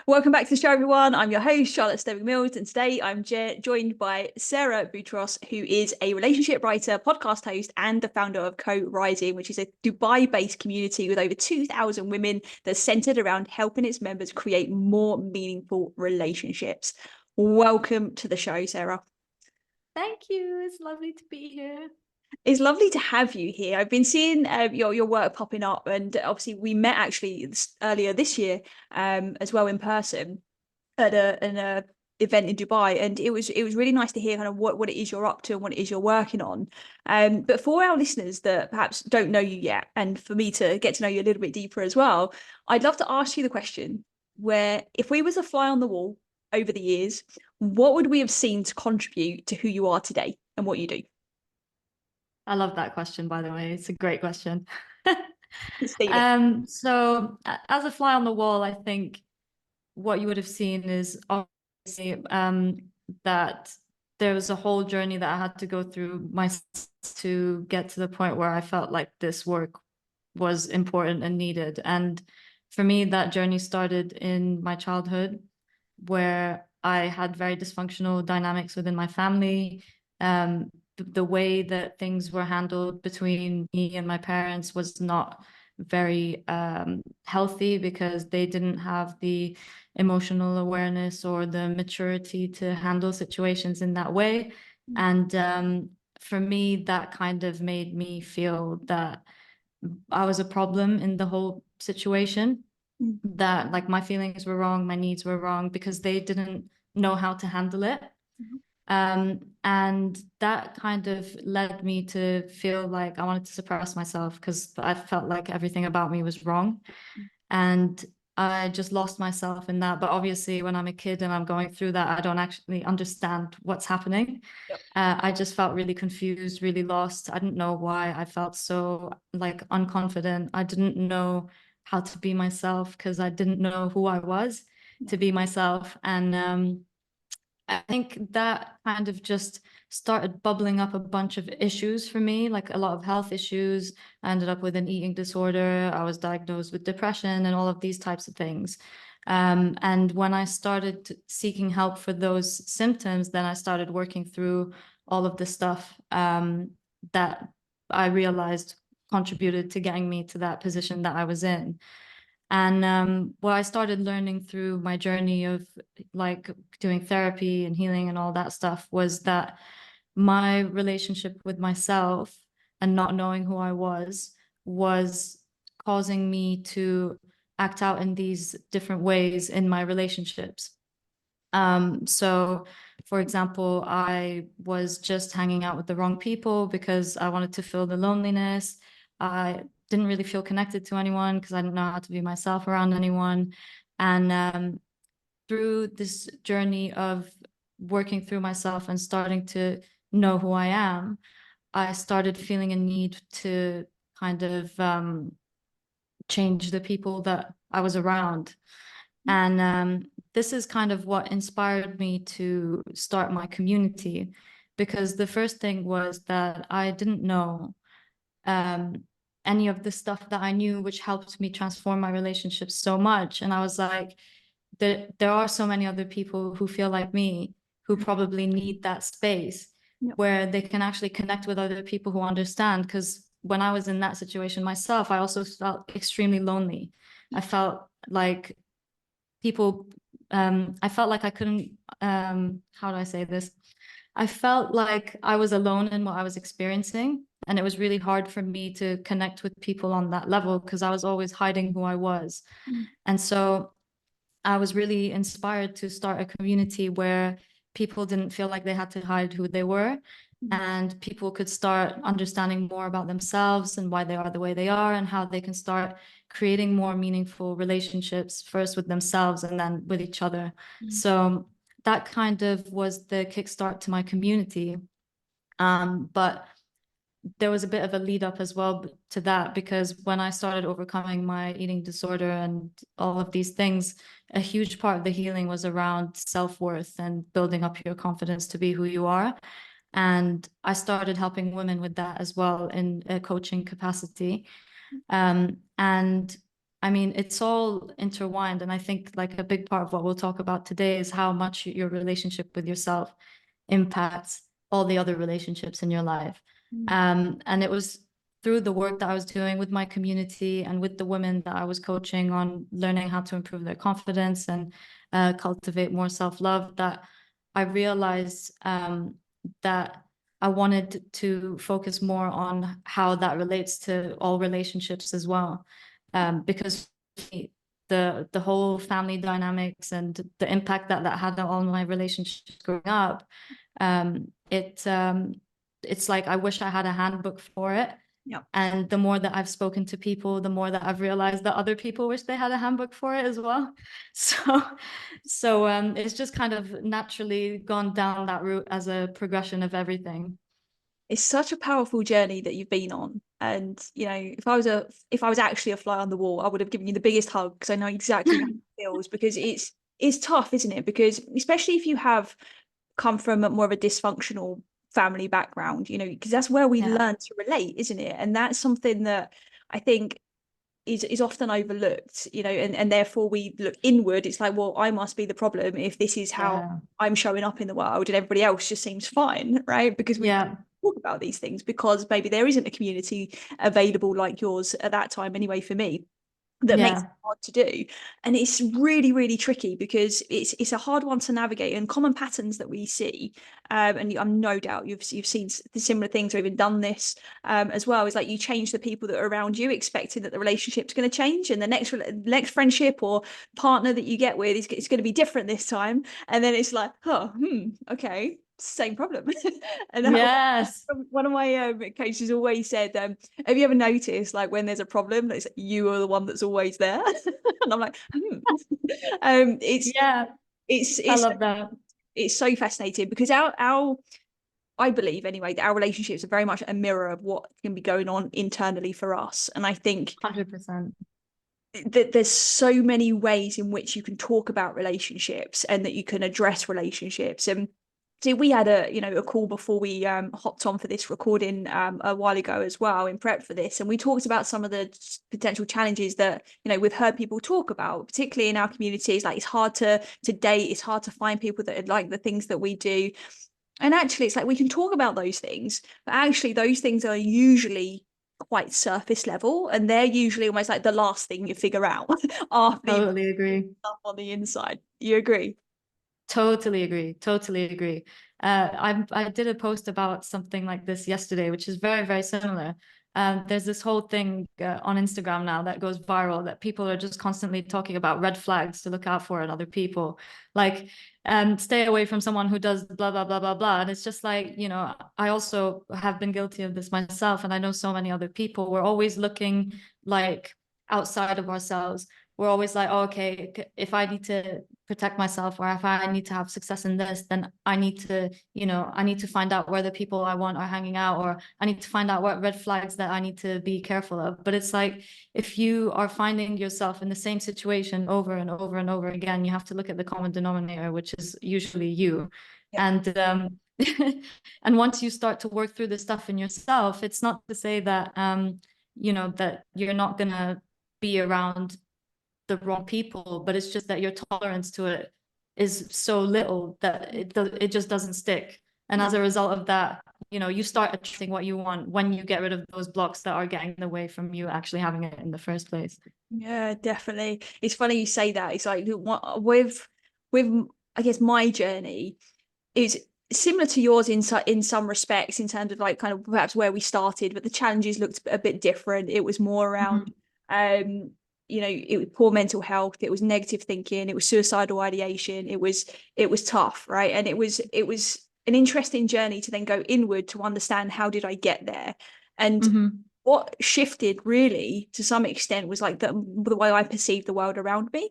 Welcome back to the show, everyone. I'm your host, Charlotte Stebbing-Mills, and today I'm joined by Sarah Boutros, who is a relationship writer, podcast host, and the founder of Co-Rising, which is a Dubai-based community with over 2,000 women that's centered around helping its members create more meaningful relationships. Welcome to the show, Sarah. Thank you. It's lovely to be here. It's lovely to have you here. I've been seeing your work popping up, and obviously we met actually earlier this year as well in person at an event in Dubai, and it was really nice to hear kind of what it is you're up to and what it is you're working on. But for our listeners that perhaps don't know you yet, and for me to get to know you a little bit deeper as well, I'd love to ask you the question: where if we was a fly on the wall over the years, what would we have seen to contribute to who you are today and what you do? I love that question, by the way. It's a great question. Steal it. So as a fly on the wall, I think what you would have seen is obviously that there was a whole journey that I had to go through myself to get to the point where I felt like this work was important and needed. And for me, that journey started in my childhood, where I had very dysfunctional dynamics within my family. The way that things were handled between me and my parents was not very healthy, because they didn't have the emotional awareness or the maturity to handle situations in that way. And for me, that kind of made me feel that I was a problem in the whole situation, that like my feelings were wrong, my needs were wrong, because they didn't know how to handle it. And that kind of led me to feel like I wanted to suppress myself, because I felt like everything about me was wrong. And I just lost myself in that. But obviously, when I'm a kid and I'm going through that, I don't actually understand what's happening. Yep. I just felt really confused, really lost. I didn't know why I felt so like unconfident. I didn't know how to be myself, because I didn't know who I was to be myself. And I think that kind of just started bubbling up a bunch of issues for me, like a lot of health issues. I ended up with an eating disorder. I was diagnosed with depression and all of these types of things. And when I started seeking help for those symptoms, then I started working through all of the stuff that I realized contributed to getting me to that position that I was in. And what I started learning through my journey of like doing therapy and healing and all that stuff was that my relationship with myself and not knowing who I was causing me to act out in these different ways in my relationships. So for example, I was just hanging out with the wrong people because I wanted to feel the loneliness. I didn't really feel connected to anyone because I didn't know how to be myself around anyone. And through this journey of working through myself and starting to know who I am, I started feeling a need to kind of change the people that I was around. And this is kind of what inspired me to start my community, because the first thing was that I didn't know any of the stuff that I knew, which helped me transform my relationships so much. And I was like, there are so many other people who feel like me, who probably need that space where they can actually connect with other people who understand. Because when I was in that situation myself, I also felt extremely lonely. I felt like people, I felt like I couldn't, how do I say this? I felt like I was alone in what I was experiencing. And it was really hard for me to connect with people on that level, because I was always hiding who I was. And so I was really inspired to start a community where people didn't feel like they had to hide who they were, and people could start understanding more about themselves and why they are the way they are, and how they can start creating more meaningful relationships, first with themselves and then with each other. So that kind of was the kickstart to my community. But there was a bit of a lead up as well to that, because when I started overcoming my eating disorder and all of these things, a huge part of the healing was around self-worth and building up your confidence to be who you are. And I started helping women with that as well in a coaching capacity. And I mean, it's all intertwined. And I think like a big part of what we'll talk about today is how much your relationship with yourself impacts all the other relationships in your life. And it was through the work that I was doing with my community and with the women that I was coaching on learning how to improve their confidence and cultivate more self-love that I realized that I wanted to focus more on how that relates to all relationships as well. Because the whole family dynamics and the impact that had on my relationships growing up, it's like I wish I had a handbook for it. Yeah. And the more that I've spoken to people, the more that I've realized that other people wish they had a handbook for it as well. So it's just kind of naturally gone down that route as a progression of everything. It's such a powerful journey that you've been on. And, you know, if I was actually a fly on the wall, I would have given you the biggest hug because I know exactly how it feels, because it's tough, isn't it? Because especially if you have come from a more of a dysfunctional family background, you know, because that's where we learn to relate, isn't it? And that's something that I think is often overlooked, you know, and therefore we look inward. It's like, well, I must be the problem if this is how I'm showing up in the world and everybody else just seems fine, right? Because we talk about these things because maybe there isn't a community available like yours at that time anyway, for me, that makes it hard to do. And it's really, really tricky because it's a hard one to navigate, and common patterns that we see, and I'm no doubt you've seen similar things or even done this as well, is like you change the people that are around you expecting that the relationship's going to change, and the next friendship or partner that you get with is going to be different this time, and then it's like, oh, okay, same problem. And one of my coaches always said, have you ever noticed like when there's a problem that you are the one that's always there? And I'm like, it's I love that. It's so fascinating because I believe anyway that our relationships are very much a mirror of what can be going on internally for us. And I think 100%. that there's so many ways in which you can talk about relationships and that you can address relationships. And so we had a call before we hopped on for this recording a while ago as well in prep for this, and we talked about some of the potential challenges that, you know, we've heard people talk about, particularly in our communities. Like, it's hard to date, it's hard to find people that like the things that we do. And actually, it's like we can talk about those things, but actually those things are usually quite surface level, and they're usually almost like the last thing you figure out after Totally agree. stuff on the inside. You agree? Totally agree. Totally agree. I did a post about something like this yesterday, which is very, very similar. There's this whole thing on Instagram now that goes viral that people are just constantly talking about red flags to look out for in other people. Like, stay away from someone who does blah, blah, blah, blah, blah. And it's just like, you know, I also have been guilty of this myself. And I know so many other people. We're always looking like outside of ourselves. We're always like, oh, okay, if I need to protect myself or if I need to have success in this, then I need to, you know, I need to find out where the people I want are hanging out, or I need to find out what red flags that I need to be careful of. But it's like, if you are finding yourself in the same situation over and over and over again, you have to look at the common denominator, which is usually you. And and once you start to work through the stuff in yourself, it's not to say that you know, that you're not gonna be around the wrong people, but it's just that your tolerance to it is so little that it just doesn't stick. And as a result of that, you know, you start attracting what you want when you get rid of those blocks that are getting in the way from you actually having it in the first place. Yeah, definitely. It's funny you say that. It's like with I guess my journey is similar to yours in some respects, in terms of like kind of perhaps where we started, but the challenges looked a bit different. It was more around you know, it was poor mental health, it was negative thinking, it was suicidal ideation, it was tough, right? And it was an interesting journey to then go inward to understand, how did I get there? And what shifted really to some extent was like the way I perceived the world around me.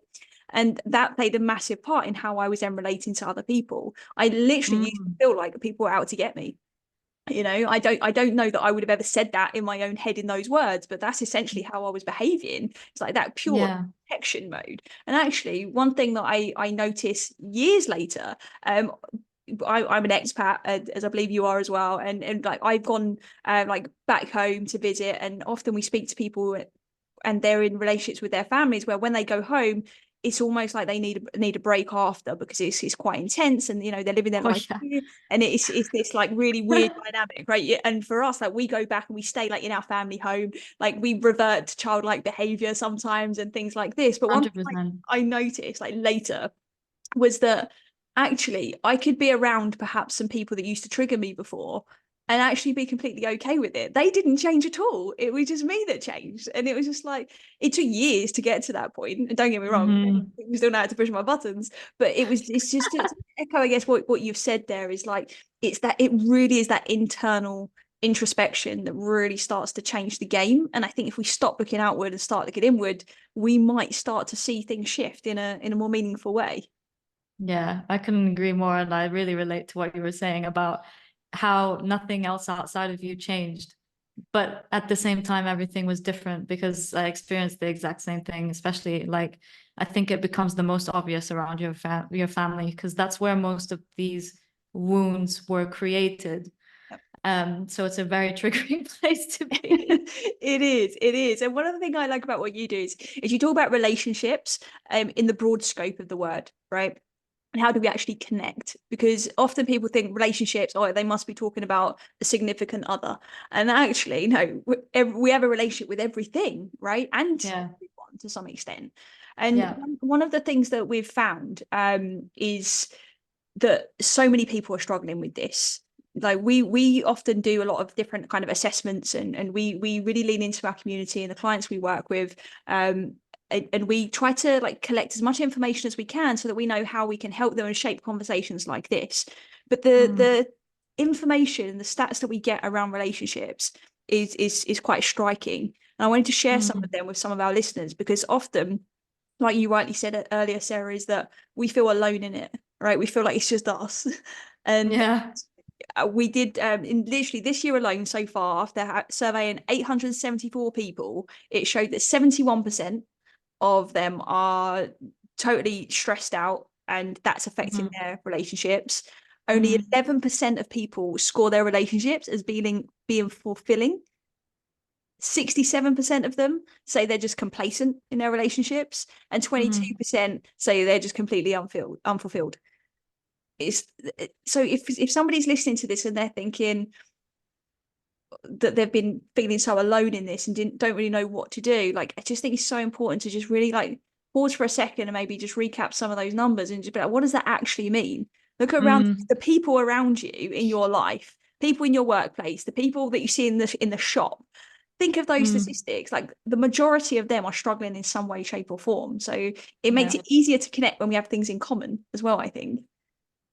And that played a massive part in how I was then relating to other people. I literally used to feel like people were out to get me. You know, I don't know that I would have ever said that in my own head in those words, but that's essentially how I was behaving. It's like that pure protection mode. And actually, one thing that I noticed years later, I'm an expat, as I believe you are as well, and like I've gone like back home to visit, and often we speak to people and they're in relationships with their families where when they go home, it's almost like they need a break after, because it's quite intense, and they're living their life too, and it's this like really weird dynamic, right? And for us, like, we go back and we stay like in our family home, like we revert to childlike behavior sometimes and things like this. But one thing, like, I noticed like later was that actually I could be around perhaps some people that used to trigger me before and actually be completely okay with it. They didn't change at all. It was just me that changed. And it was just like, it took years to get to that point. And don't get me wrong, we still know how to push my buttons. But it's just to echo, I guess, what you've said there is like, it really is that internal introspection that really starts to change the game. And I think if we stop looking outward and start looking inward, we might start to see things shift in a more meaningful way. Yeah, I couldn't agree more. And I really relate to what you were saying about how nothing else outside of you changed. But at the same time, everything was different because I experienced the exact same thing, especially like I think it becomes the most obvious around your family, because that's where most of these wounds were created. So it's a very triggering place to be. It is. And one of the things I like about what you do is you talk about relationships in the broad scope of the word, right? And how do we actually connect? Because often people think relationships, oh, they must be talking about a significant other. And actually, no, we have a relationship with everything, right? And everyone to some extent. And one of the things that we've found is that so many people are struggling with this. Like we often do a lot of different kind of assessments, and we really lean into our community and the clients we work with, and we try to like collect as much information as we can so that we know how we can help them and shape conversations like this. But the information and the stats that we get around relationships is quite striking, and I wanted to share some of them with some of our listeners, because often, like you rightly said earlier, Sarah, is that we feel alone in it, right? We feel like it's just us. And we did in literally this year alone so far, after surveying 874 people, it showed that 71% of them are totally stressed out, and that's affecting their relationships. Only 11% of people score their relationships as being fulfilling. 67% of them say they're just complacent in their relationships, and 22% say they're just completely unfulfilled. So if somebody's listening to this and they're thinking that they've been feeling so alone in this and don't really know what to do, like, I just think it's so important to just really like pause for a second and maybe just recap some of those numbers and just be like, what does that actually mean? Look around the people around you in your life, people in your workplace, the people that you see in the shop. Think of those statistics. Like, the majority of them are struggling in some way, shape, or form. So it makes it easier to connect when we have things in common as well, I think.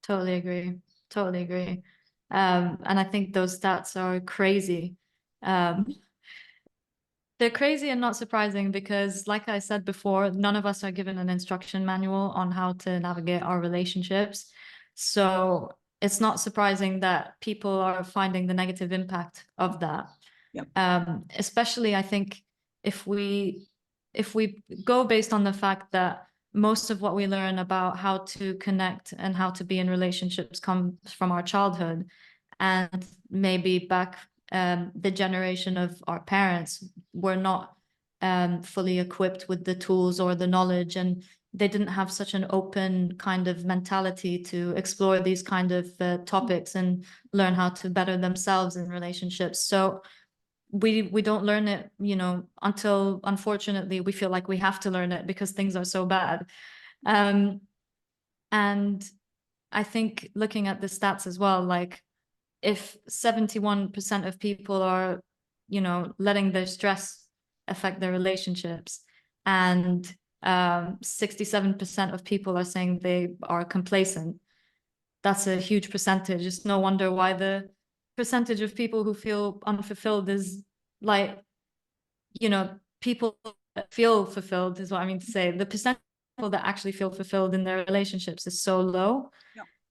Totally agree. Totally agree. And I think those stats are crazy. They're crazy and not surprising because, like I said before, none of us are given an instruction manual on how to navigate our relationships. So it's not surprising that people are finding the negative impact of that. Especially, I think, if we go based on the fact that most of what we learn about how to connect and how to be in relationships comes from our childhood, and maybe back the generation of our parents were not fully equipped with the tools or the knowledge, and they didn't have such an open kind of mentality to explore these kind of topics and learn how to better themselves in relationships. So we don't learn it, until, unfortunately, we feel like we have to learn it because things are so bad. And I think, looking at the stats as well, like, if 71% of people are, letting their stress affect their relationships, and 67% of people are saying they are complacent, that's a huge percentage. It's no wonder why the percentage of people who feel unfulfilled is like, people that feel fulfilled is what I mean to say. The percentage of people that actually feel fulfilled in their relationships is so low.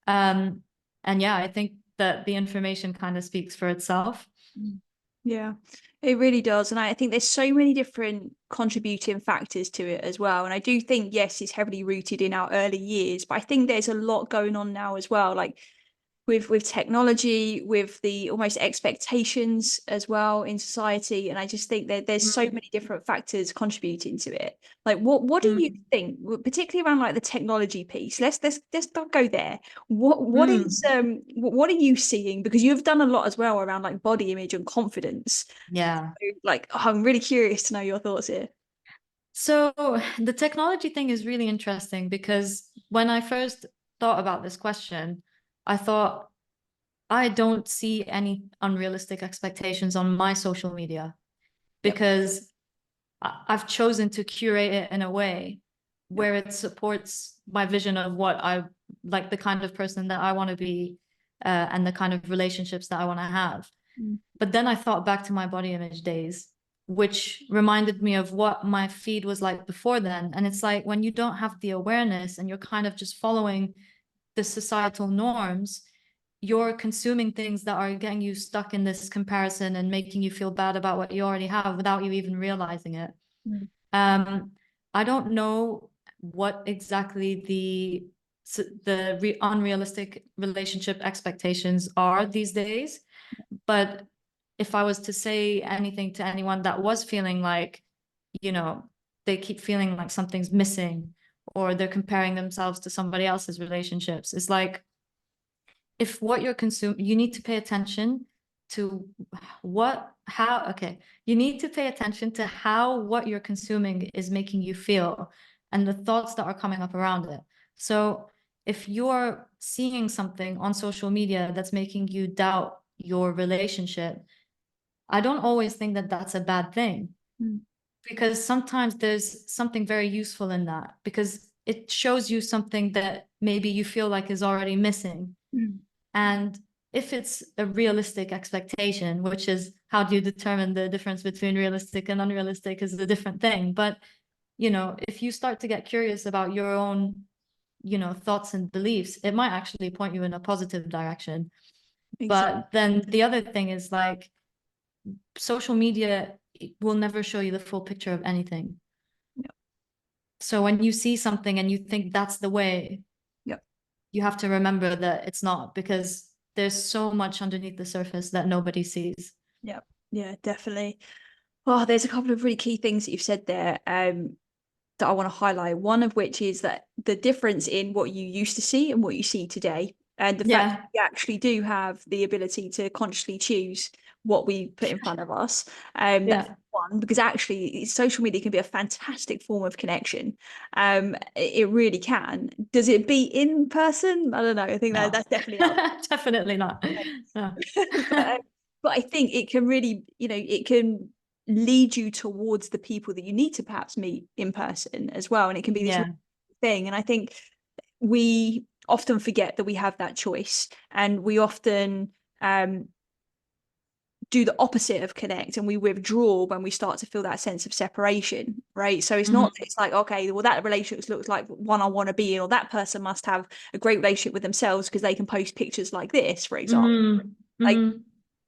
And I think that the information kind of speaks for itself. Yeah, it really does. And I think there's so many different contributing factors to it as well. And I do think, yes, it's heavily rooted in our early years, but I think there's a lot going on now as well. Like, with technology, with the almost expectations as well in society. And I just think that there's so many different factors contributing to it. Like what do you think, particularly around like the technology piece? Let's not go there. What are you seeing? Because you've done a lot as well around like body image and confidence. Yeah. So, like, I'm really curious to know your thoughts here. So the technology thing is really interesting because when I first thought about this question, I thought, I don't see any unrealistic expectations on my social media Yep. because I've chosen to curate it in a way Yep. where it supports my vision of what I like, the kind of person that I want to be, and the kind of relationships that I want to have. Mm. But then I thought back to my body image days, which reminded me of what my feed was like before then. And it's like when you don't have the awareness and you're kind of just following the societal norms, you're consuming things that are getting you stuck in this comparison and making you feel bad about what you already have without you even realizing it. Mm. I don't know what exactly the unrealistic relationship expectations are these days, but if I was to say anything to anyone that was feeling like, you know, they keep feeling like something's missing or they're comparing themselves to somebody else's relationships, it's like, if what you're consuming, you need to pay attention to you need to pay attention to how what you're consuming is making you feel and the thoughts that are coming up around it. So if you're seeing something on social media that's making you doubt your relationship, I don't always think that that's a bad thing, because sometimes there's something very useful in that, because it shows you something that maybe you feel like is already missing. Mm. And if it's a realistic expectation, which is how do you determine the difference between realistic and unrealistic is a different thing. But, if you start to get curious about your own, thoughts and beliefs, it might actually point you in a positive direction. Exactly. But then the other thing is like social media will never show you the full picture of anything. Yep. So when you see something and you think that's the way, Yep. you have to remember that it's not, because there's so much underneath the surface that nobody sees. Yep. Yeah, definitely. Oh, there's a couple of really key things that you've said there, that I want to highlight. One of which is that the difference in what you used to see and what you see today, and the fact Yeah. that we actually do have the ability to consciously choose what we put in front of us. That's Yeah. one, because actually social media can be a fantastic form of connection. It really can. Does it be in person? I don't know. I think No. that's definitely up. Definitely not. No. but, but I think it can really, it can lead you towards the people that you need to perhaps meet in person as well. And it can be this Yeah. thing. And I think we often forget that we have that choice, and we often do the opposite of connect, and we withdraw when we start to feel that sense of separation, right? So it's like, okay, well, that relationship looks like one I want to be in, or that person must have a great relationship with themselves because they can post pictures like this, for example. Like,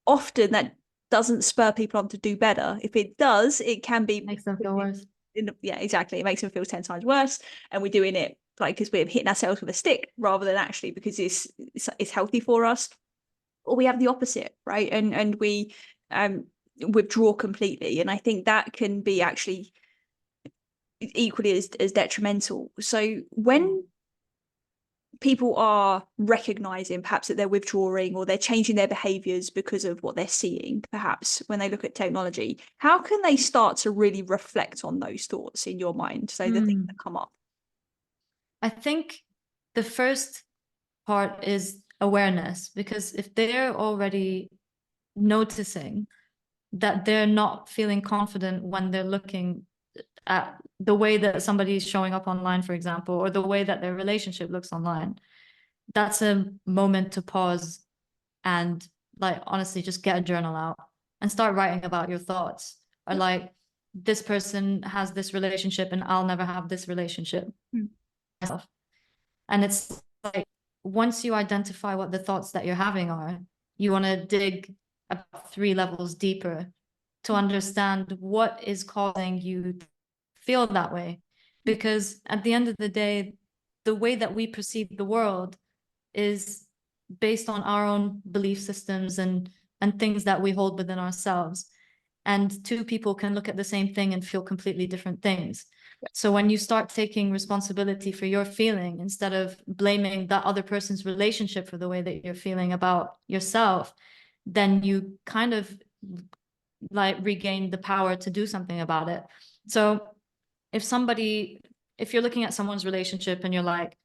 often that doesn't spur people on to do better. If it does, it can be Makes them feel worse. yeah, exactly. It makes them feel 10 times worse, and we're doing it like because we're hitting ourselves with a stick rather than actually because it's healthy for us. Or we have the opposite, right? And we withdraw completely, and I think that can be actually equally as detrimental. So when people are recognizing perhaps that they're withdrawing or they're changing their behaviors because of what they're seeing, perhaps when they look at technology, how can they start to really reflect on those thoughts in your mind? So the things that come up. I think the first part is awareness, because if they're already noticing that they're not feeling confident when they're looking at the way that somebody is showing up online, for example, or the way that their relationship looks online, that's a moment to pause and, like, honestly just get a journal out and start writing about your thoughts. Or like, this person has this relationship and I'll never have this relationship. And it's like, once you identify what the thoughts that you're having are, you want to dig about 3 levels deeper to understand what is causing you to feel that way. Because at the end of the day, the way that we perceive the world is based on our own belief systems and things that we hold within ourselves. And two people can look at the same thing and feel completely different things. So when you start taking responsibility for your feeling instead of blaming that other person's relationship for the way that you're feeling about yourself, then you kind of like regain the power to do something about it. So if you're looking at someone's relationship and you're like,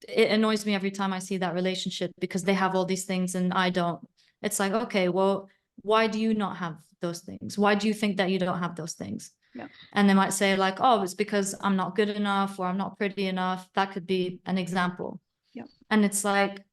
it annoys me every time I see that relationship because they have all these things and I don't. It's like, okay, well, why do you not have those things? Why do you think that you don't have those things? Yeah. And they might say like, oh, it's because I'm not good enough or I'm not pretty enough. That could be an example. Yeah. And it's like,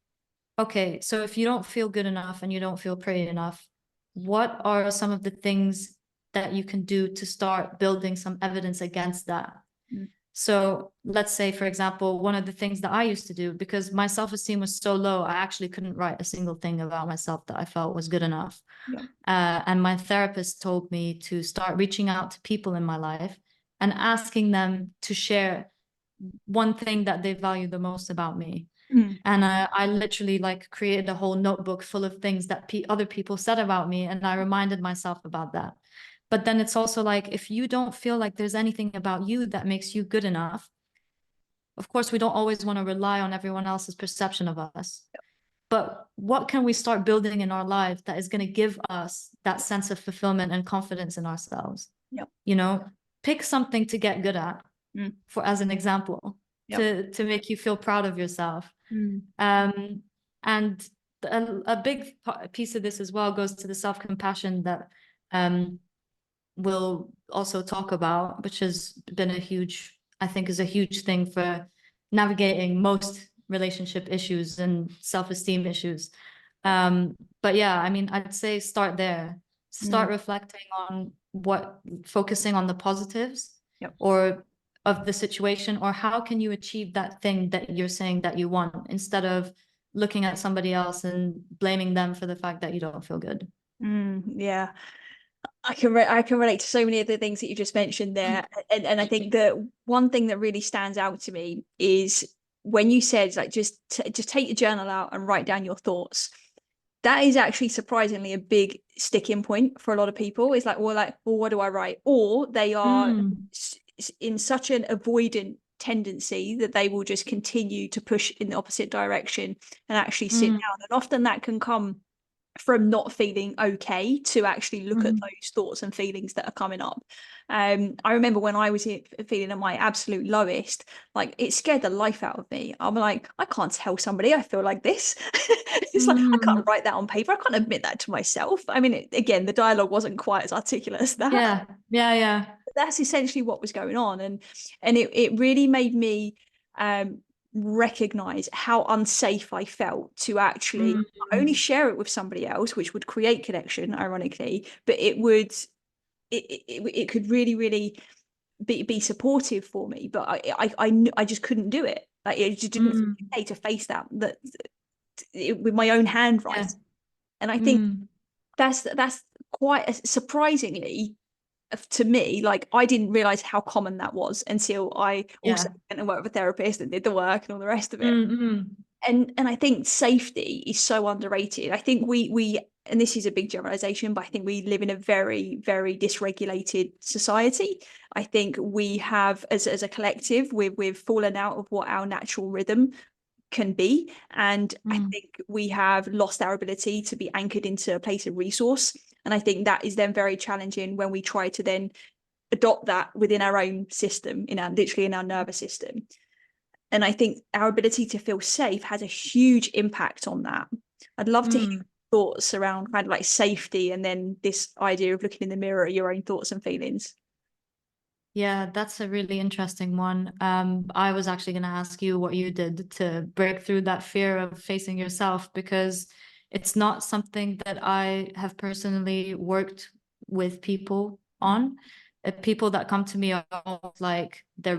okay, so if you don't feel good enough and you don't feel pretty enough, what are some of the things that you can do to start building some evidence against that? Mm. So let's say, for example, one of the things that I used to do, because my self-esteem was so low, I actually couldn't write a single thing about myself that I felt was good enough. Yeah. And my therapist told me to start reaching out to people in my life and asking them to share one thing that they value the most about me. Mm. And I literally like created a whole notebook full of things that other people said about me. And I reminded myself about that. But then it's also like, if you don't feel like there's anything about you that makes you good enough, of course, we don't always want to rely on everyone else's perception of us. But what can we start building in our life that is going to give us that sense of fulfillment and confidence in ourselves? Yep. You know, pick something to get good at, for as an example, Yep. to make you feel proud of yourself. Mm. And a big piece of this as well goes to the self-compassion that we'll also talk about, which has been I think is a huge thing for navigating most relationship issues and self-esteem issues. But yeah, I mean, I'd say start there. Start reflecting on focusing on the positives or of the situation, or how can you achieve that thing that you're saying that you want, instead of looking at somebody else and blaming them for the fact that you don't feel good. Yeah. I can relate to so many of the things that you just mentioned there, and I think that one thing that really stands out to me is when you said like just take your journal out and write down your thoughts. That is actually surprisingly a big sticking point for a lot of people. It's like, well, what do I write? Or they are in such an avoidant tendency that they will just continue to push in the opposite direction and actually sit down. And often that can come from not feeling okay to actually look at those thoughts and feelings that are coming up. I remember when I was feeling at my absolute lowest, like it scared the life out of me. I'm like, I can't tell somebody I feel like this. It's like, I can't write that on paper. I can't admit that to myself. I mean, again, the dialogue wasn't quite as articulate as that. Yeah. But that's essentially what was going on. And it really made me recognize how unsafe I felt to actually not only share it with somebody else, which would create connection, ironically, but it could really be supportive for me. But I just couldn't do it. Like it just didn't feel okay to face that with my own handwriting. And I think that's quite surprisingly to me, like I didn't realize how common that was until I also went and worked with a therapist and did the work and all the rest of it. And I think safety is so underrated. I think we and this is a big generalization, but I think we live in a very, very dysregulated society. I think we have, as a collective, we've fallen out of what our natural rhythm can be. And I think we have lost our ability to be anchored into a place of resource. And I think that is then very challenging when we try to then adopt that within our own system, literally in our nervous system. And I think our ability to feel safe has a huge impact on that. I'd love to hear thoughts around kind of like safety and then this idea of looking in the mirror at your own thoughts and feelings. Yeah, that's a really interesting one. I was actually going to ask you what you did to break through that fear of facing yourself, because it's not something that I have personally worked with people on. People that come to me are almost like they're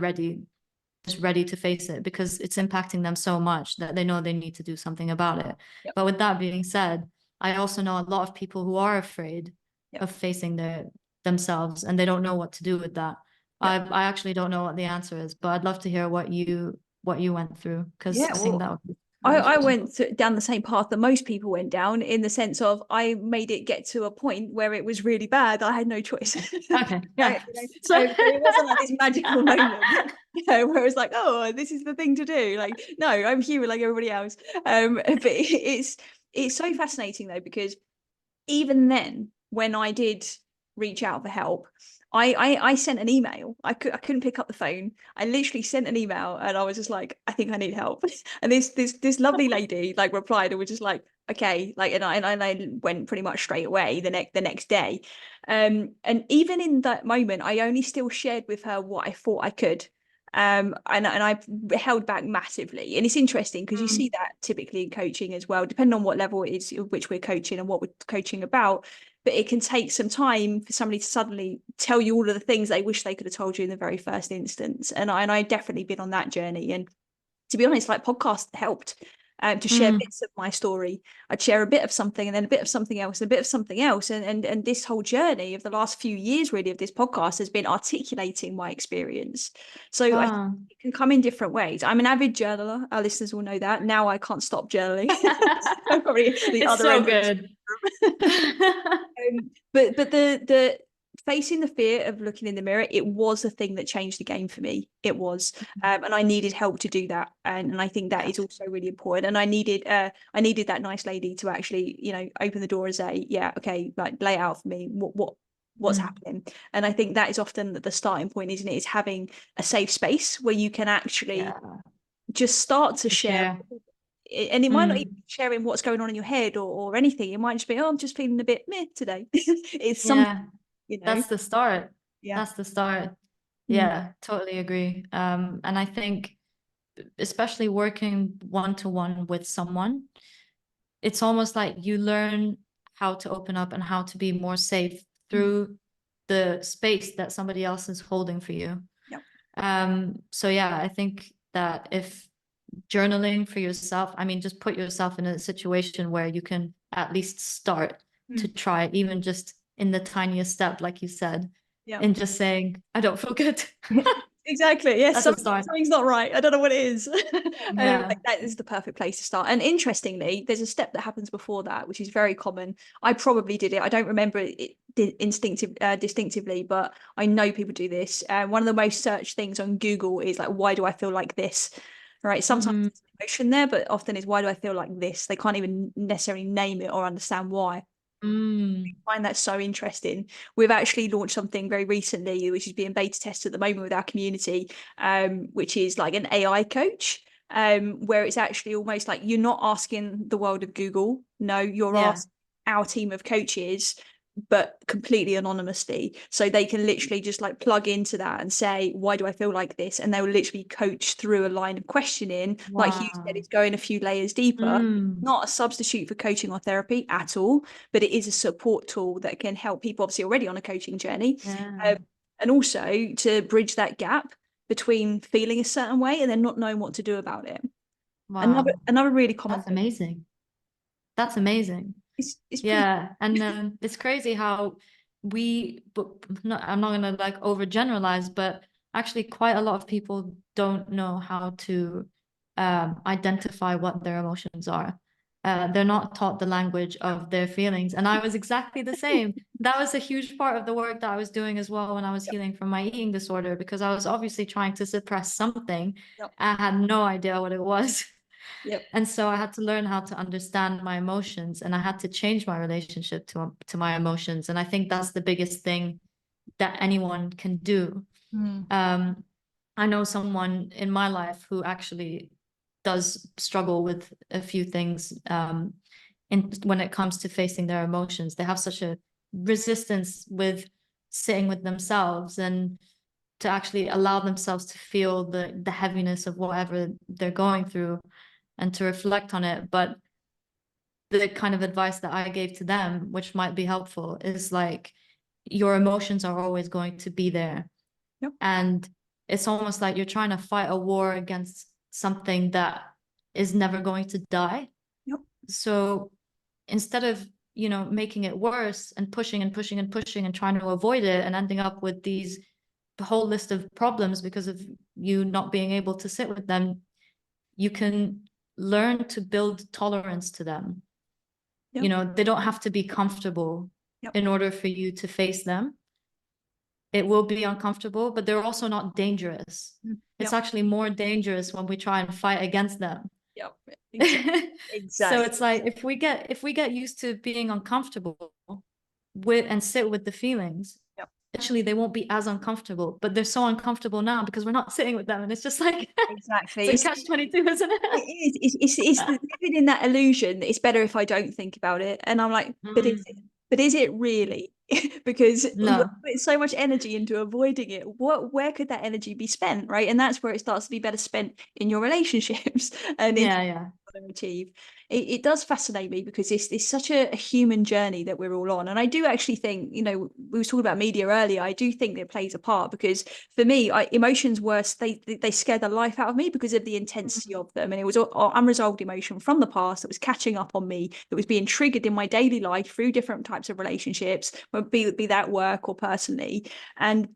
just ready to face it because it's impacting them so much that they know they need to do something about it. Yep. But with that being said, I also know a lot of people who are afraid Yep. of facing themselves, and they don't know what to do with that. Yep. I actually don't know what the answer is, but I'd love to hear what you went through, because Yeah, I well, think that would be I went down the same path that most people went down, in the sense of I made it get to a point where it was really bad. I had no choice. Okay, yeah. So it wasn't like this magical moment, where it was like, oh, this is the thing to do. Like, no, I'm human like everybody else. But it's so fascinating though, because even then, when I did reach out for help, I sent an email. I couldn't pick up the phone. I literally sent an email, and I was just like, I think I need help. And this lovely lady like replied, and was just like, okay, like, and I went pretty much straight away the next day. And even in that moment, I only still shared with her what I thought I could. And I held back massively. And it's interesting because you see that typically in coaching as well, depending on what level it is which we're coaching and what we're coaching about. But it can take some time for somebody to suddenly tell you all of the things they wish they could have told you in the very first instance. And I definitely been on that journey. And to be honest, like, podcast helped, to share bits of my story. I'd share a bit of something, and then a bit of something else, and a bit of something else. And this whole journey of the last few years, really, of this podcast has been articulating my experience. So I think it can come in different ways. I'm an avid journaler. Our listeners will know that. Now I can't stop journaling. I'm probably the It's other so end good. But the facing the fear of looking in the mirror, it was a thing that changed the game for me. It was, and I needed help to do that, and I think that is also really important. And I needed that nice lady to actually, open the door and say, yeah, okay, like, lay it out for me, what's happening. And I think that is often the starting point, isn't it? Is having a safe space where you can actually just start to share. And it might not even be sharing what's going on in your head or anything. It might just be, oh, I'm just feeling a bit meh today. It's something, that's the start. Yeah. That's the start. Yeah, totally agree. And I think, especially working one-to-one with someone, it's almost like you learn how to open up and how to be more safe through the space that somebody else is holding for you. So yeah, I think that if journaling for yourself, I mean, just put yourself in a situation where you can at least start to try, even just in the tiniest step, like you said, and just saying, I don't feel good. Exactly. Yes, something's not right. I don't know what it is. Yeah. That is the perfect place to start. And interestingly, there's a step that happens before that, which is very common. I probably did it. I don't remember it distinctively, but I know people do this. One of the most searched things on Google is like, why do I feel like this? Right. Sometimes there's emotion there, but often is, why do I feel like this? They can't even necessarily name it or understand why. I find that so interesting. We've actually launched something very recently, which is being beta tested at the moment with our community, which is like an AI coach, where it's actually almost like you're not asking the world of Google. No, you're asking our team of coaches, but completely anonymously. So they can literally just like plug into that and say, why do I feel like this? And they will literally coach through a line of questioning. Like you said, it's going a few layers deeper. Not a substitute for coaching or therapy at all, but it is a support tool that can help people obviously already on a coaching journey, and also to bridge that gap between feeling a certain way and then not knowing what to do about it. Another really common That's amazing. That's amazing. It's and it's crazy how I'm not gonna like overgeneralize, but actually quite a lot of people don't know how to identify what their emotions are. They're not taught the language of their feelings, and I was exactly the same. That was a huge part of the work that I was doing as well when I was healing from my eating disorder, because I was obviously trying to suppress something. I had no idea what it was. And so I had to learn how to understand my emotions, and I had to change my relationship to my emotions. And I think that's the biggest thing that anyone can do. I know someone in my life who actually does struggle with a few things when it comes to facing their emotions. They have such a resistance with sitting with themselves and to actually allow themselves to feel the heaviness of whatever they're going through and to reflect on it. But the kind of advice that I gave to them, which might be helpful, is like, your emotions are always going to be there. And it's almost like you're trying to fight a war against something that is never going to die. So instead of, making it worse and pushing and pushing and pushing and trying to avoid it and ending up with the whole list of problems because of you not being able to sit with them, you can learn to build tolerance to them. Yep. You know, they don't have to be comfortable Yep. in order for you to face them. It will be uncomfortable, but they're also not dangerous. It's actually more dangerous when we try and fight against them. Yep. Exactly. So it's like, if we get used to being uncomfortable with and sit with the feelings, Yep. actually they won't be as uncomfortable, but they're so uncomfortable now because we're not sitting with them, and it's just like exactly. it's a catch-22, isn't it? It's living in that illusion that it's better if I don't think about it. And I'm like, but is it really? Because you're No. putting so much energy into avoiding it. Where could that energy be spent, right? And that's where it starts to be better spent in your relationships and in to achieve. It does fascinate me because it's such a human journey that we're all on. And I do actually think, you know, we were talking about media earlier. I do think that it plays a part, because for me, emotions were they scared the life out of me because of the intensity of them. And it was unresolved emotion from the past that was catching up on me, that was being triggered in my daily life through different types of relationships, be that work or personally. And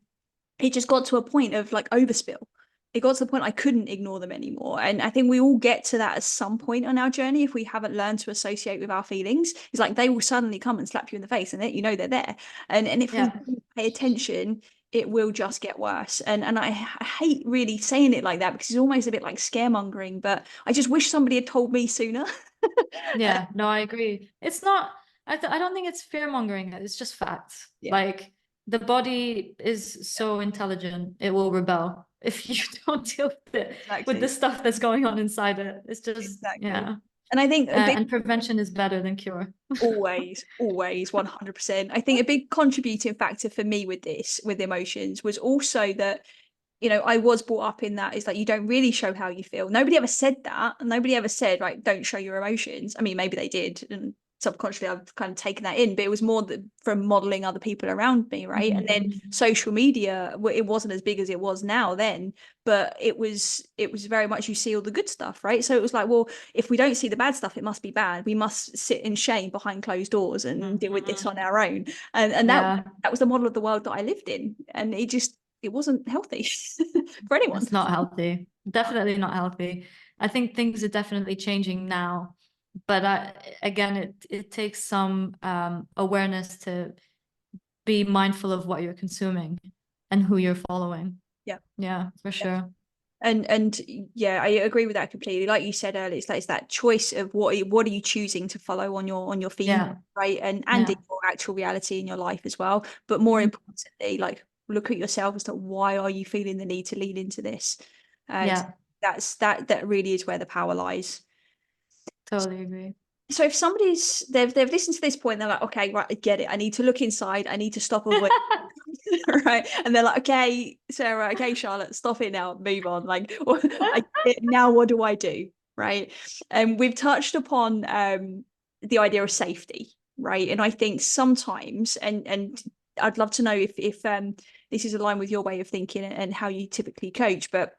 it just got to a point of like overspill. It got to the point I couldn't ignore them anymore. And I think we all get to that at some point on our journey if we haven't learned to associate with our feelings. It's like they will suddenly come and slap you in the face, and you know they're there. And if we don't pay attention, it will just get worse. And I hate really saying it like that, because it's almost a bit like scaremongering, but I just wish somebody had told me sooner. Yeah, no, I agree. It's not, I don't think it's fear mongering. It's just facts. Like, the body is so intelligent, it will rebel if you don't deal with it, with the stuff that's going on inside it. It's just, yeah. And I think and prevention is better than cure. always 100%. I think a big contributing factor for me with emotions was also that, you know, I was brought up in that, is like, you don't really show how you feel. Nobody ever said that. Nobody ever said, like, don't show your emotions. I mean, maybe they did, and subconsciously I've kind of taken that in, but it was more from modeling other people around me, right? And then social media, it wasn't as big as it was now then, but it was very much, you see all the good stuff, right? So it was like, well, if we don't see the bad stuff, it must be bad. We must sit in shame behind closed doors and deal with this on our own. And that was the model of the world that I lived in, and it wasn't healthy for anyone. It's not healthy. Definitely not healthy. I think things are definitely changing now, but again, it takes some awareness to be mindful of what you're consuming and who you're following. Yeah, for sure. And yeah, I agree with that completely. Like you said earlier, it's that choice of what are you choosing to follow on your feed, right? And in your actual reality in your life as well. But more importantly, like, look at yourself as to, why are you feeling the need to lean into this? That really is where the power lies. Totally agree. So if they've listened to this point, they're like, okay, right, I get it. I need to look inside. I need to stop avoiding. Right. And they're like, okay, Sarah, okay, Charlotte, stop it now, move on. Like, now what do I do? Right. And we've touched upon the idea of safety, right? And I think sometimes, and I'd love to know if this is aligned with your way of thinking and how you typically coach, but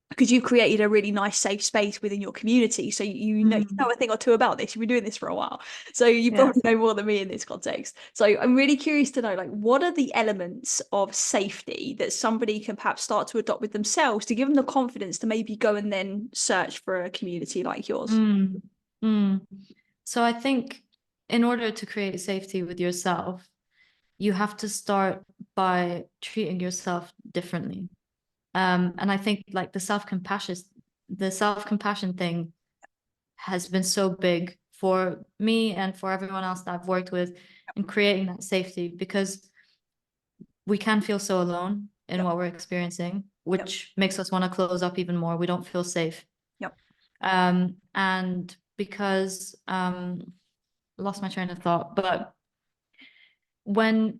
because you've created a really nice safe space within your community, so you know a thing or two about this. You've been doing this for a while, so you probably know more than me in this context. So I'm really curious to know, like, what are the elements of safety that somebody can perhaps start to adopt with themselves to give them the confidence to maybe go and then search for a community like yours? So I think in order to create safety with yourself, you have to start by treating yourself differently. And I think, like, the self-compassion thing has been so big for me and for everyone else that I've worked with in creating that safety, because we can feel so alone in what we're experiencing, which makes us want to close up even more. We don't feel safe. And because lost my train of thought, but when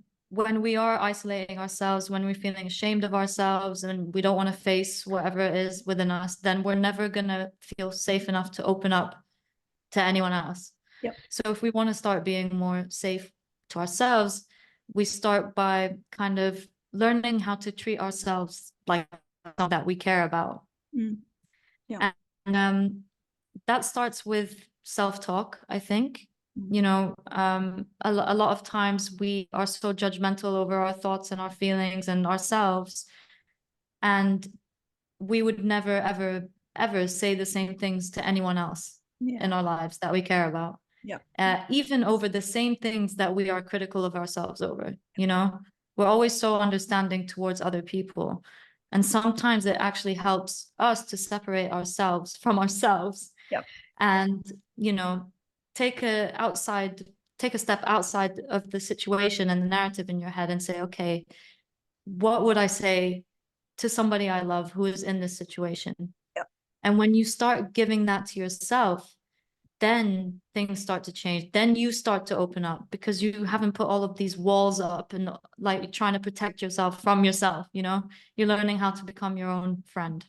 we are isolating ourselves, when we're feeling ashamed of ourselves and we don't want to face whatever it is within us, then we're never going to feel safe enough to open up to anyone else. So if we want to start being more safe to ourselves, we start by kind of learning how to treat ourselves like that we care about. And that starts with self-talk, I think. You know, a lot of times we are so judgmental over our thoughts and our feelings and ourselves, and we would never ever ever say the same things to anyone else in our lives that we care about. Even over the same things that we are critical of ourselves over, we're always so understanding towards other people. And sometimes it actually helps us to separate ourselves from ourselves and, take a step outside of the situation and the narrative in your head and say, okay, what would I say to somebody I love who is in this situation? And when you start giving that to yourself, then things start to change. Then you start to open up because you haven't put all of these walls up and like trying to protect yourself from yourself, You're learning how to become your own friend.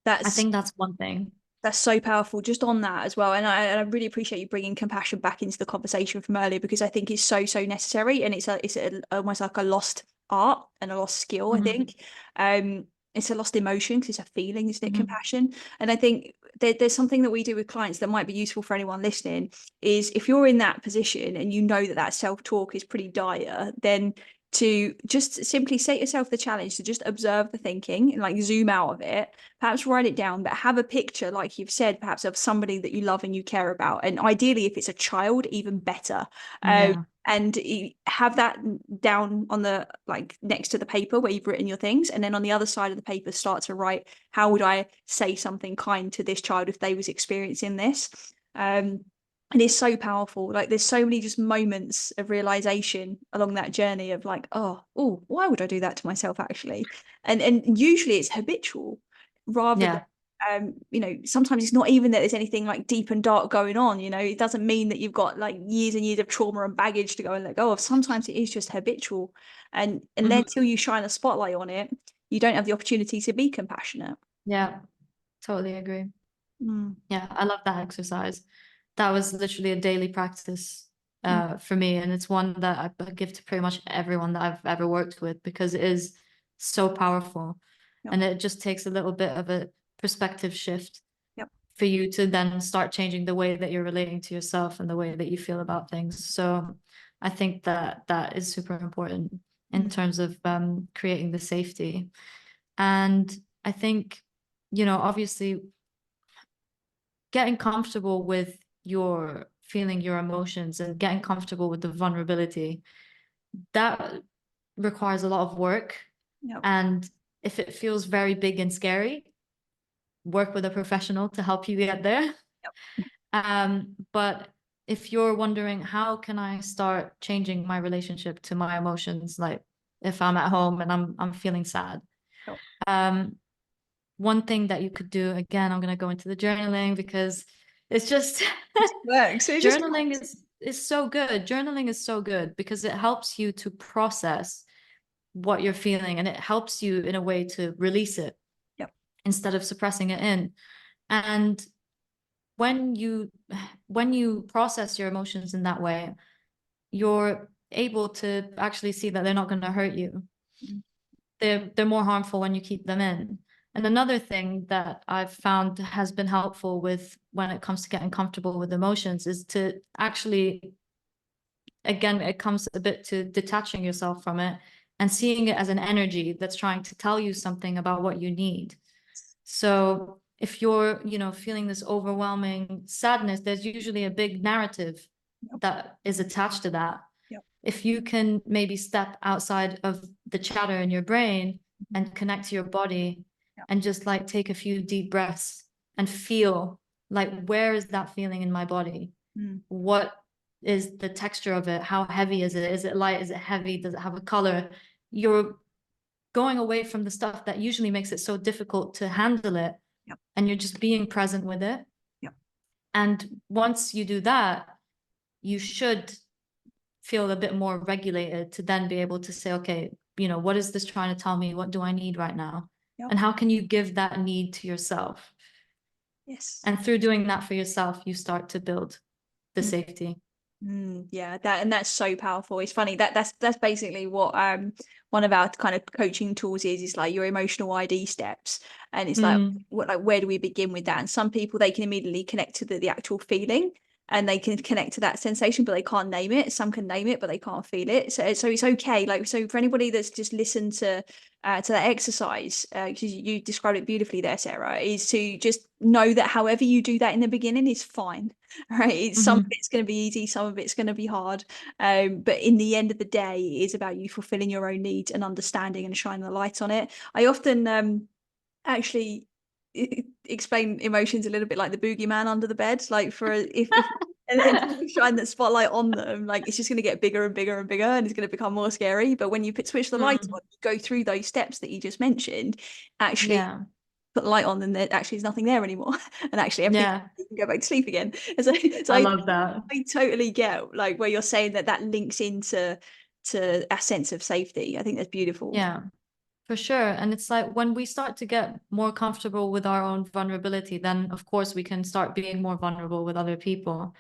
I think that's one thing. That's so powerful just on that as well. And I really appreciate you bringing compassion back into the conversation from earlier, because I think it's so necessary, and it's almost like a lost art and a lost skill. I think it's a lost emotion because it's a feeling, isn't it? Compassion. And I think there's something that we do with clients that might be useful for anyone listening, is if you're in that position and you know that self-talk is pretty dire, then to just simply set yourself the challenge to just observe the thinking and like zoom out of it, perhaps write it down, but have a picture, like you've said, perhaps of somebody that you love and you care about. And ideally, if it's a child, even better. And you have that down on the, like, next to the paper where you've written your things. And then on the other side of the paper, start to write, how would I say something kind to this child if they was experiencing this? And it's so powerful. Like, there's so many just moments of realization along that journey of like, oh, why would I do that to myself actually? And usually it's habitual rather than, sometimes it's not even that there's anything like deep and dark going on. It doesn't mean that you've got like years and years of trauma and baggage to go and let go of. Sometimes it is just habitual. And until you shine a spotlight on it, you don't have the opportunity to be compassionate. Yeah, totally agree. Yeah, I love that exercise. That was literally a daily practice for me. And it's one that I give to pretty much everyone that I've ever worked with, because it is so powerful. And it just takes a little bit of a perspective shift for you to then start changing the way that you're relating to yourself and the way that you feel about things. So I think that is super important in terms of creating the safety. And I think, obviously getting comfortable with your feeling your emotions and getting comfortable with the vulnerability, that requires a lot of work. And if it feels very big and scary, work with a professional to help you get there. But if you're wondering, how can I start changing my relationship to my emotions, like if I'm at home and I'm feeling sad, one thing that you could do, again, I'm going to go into the journaling because it's just journaling is so good. Journaling is so good because it helps you to process what you're feeling, and it helps you in a way to release it instead of suppressing it in. And when you process your emotions in that way, you're able to actually see that they're not going to hurt you. They're more harmful when you keep them in. And another thing that I've found has been helpful with when it comes to getting comfortable with emotions is to actually, again, it comes a bit to detaching yourself from it and seeing it as an energy that's trying to tell you something about what you need. So if you're, feeling this overwhelming sadness, there's usually a big narrative that is attached to that. If you can maybe step outside of the chatter in your brain and connect to your body and just like take a few deep breaths and feel like, where is that feeling in my body? What is the texture of it? How heavy is it? Is it light? Is it heavy? Does it have a color? You're going away from the stuff that usually makes it so difficult to handle it. And you're just being present with it. And once you do that, you should feel a bit more regulated to then be able to say, okay, what is this trying to tell me? What do I need right now? And how can you give that need to yourself? And through doing that for yourself, you start to build the safety. That's so powerful. It's funny that's basically what one of our kind of coaching tools is like your emotional ID steps. And it's like, where do we begin with that? And some people, they can immediately connect to the actual feeling. and they can connect to that sensation, but they can't name it. Some can name it, but they can't feel it. So it's okay. Like, so for anybody that's just listened to that exercise, because you described it beautifully there, Sarah, is to just know that however you do that in the beginning is fine, right? Some of it's going to be easy, some of it's going to be hard, but in the end of the day, it is about you fulfilling your own needs and understanding and shining the light on it. I often actually explain emotions a little bit like the boogeyman under the bed, like for if and you shine that spotlight on them, like it's just going to get bigger and bigger and bigger, and it's going to become more scary. But when you switch the light on, you go through those steps that you just mentioned, actually put the light on, and there actually is nothing there anymore, and actually everything, you can go back to sleep again. So I love that. I totally get like where you're saying that links into a sense of safety. I think that's beautiful. Yeah, for sure. And it's like when we start to get more comfortable with our own vulnerability, then of course we can start being more vulnerable with other people.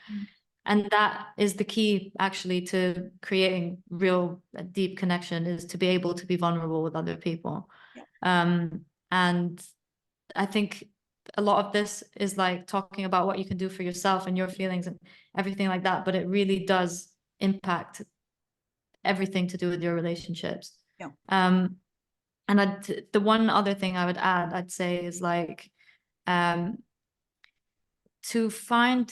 And that is the key actually to creating real deep connection, is to be able to be vulnerable with other people. And I think a lot of this is like talking about what you can do for yourself and your feelings and everything like that, but it really does impact everything to do with your relationships. And the one other thing I would add, I'd say, is like to find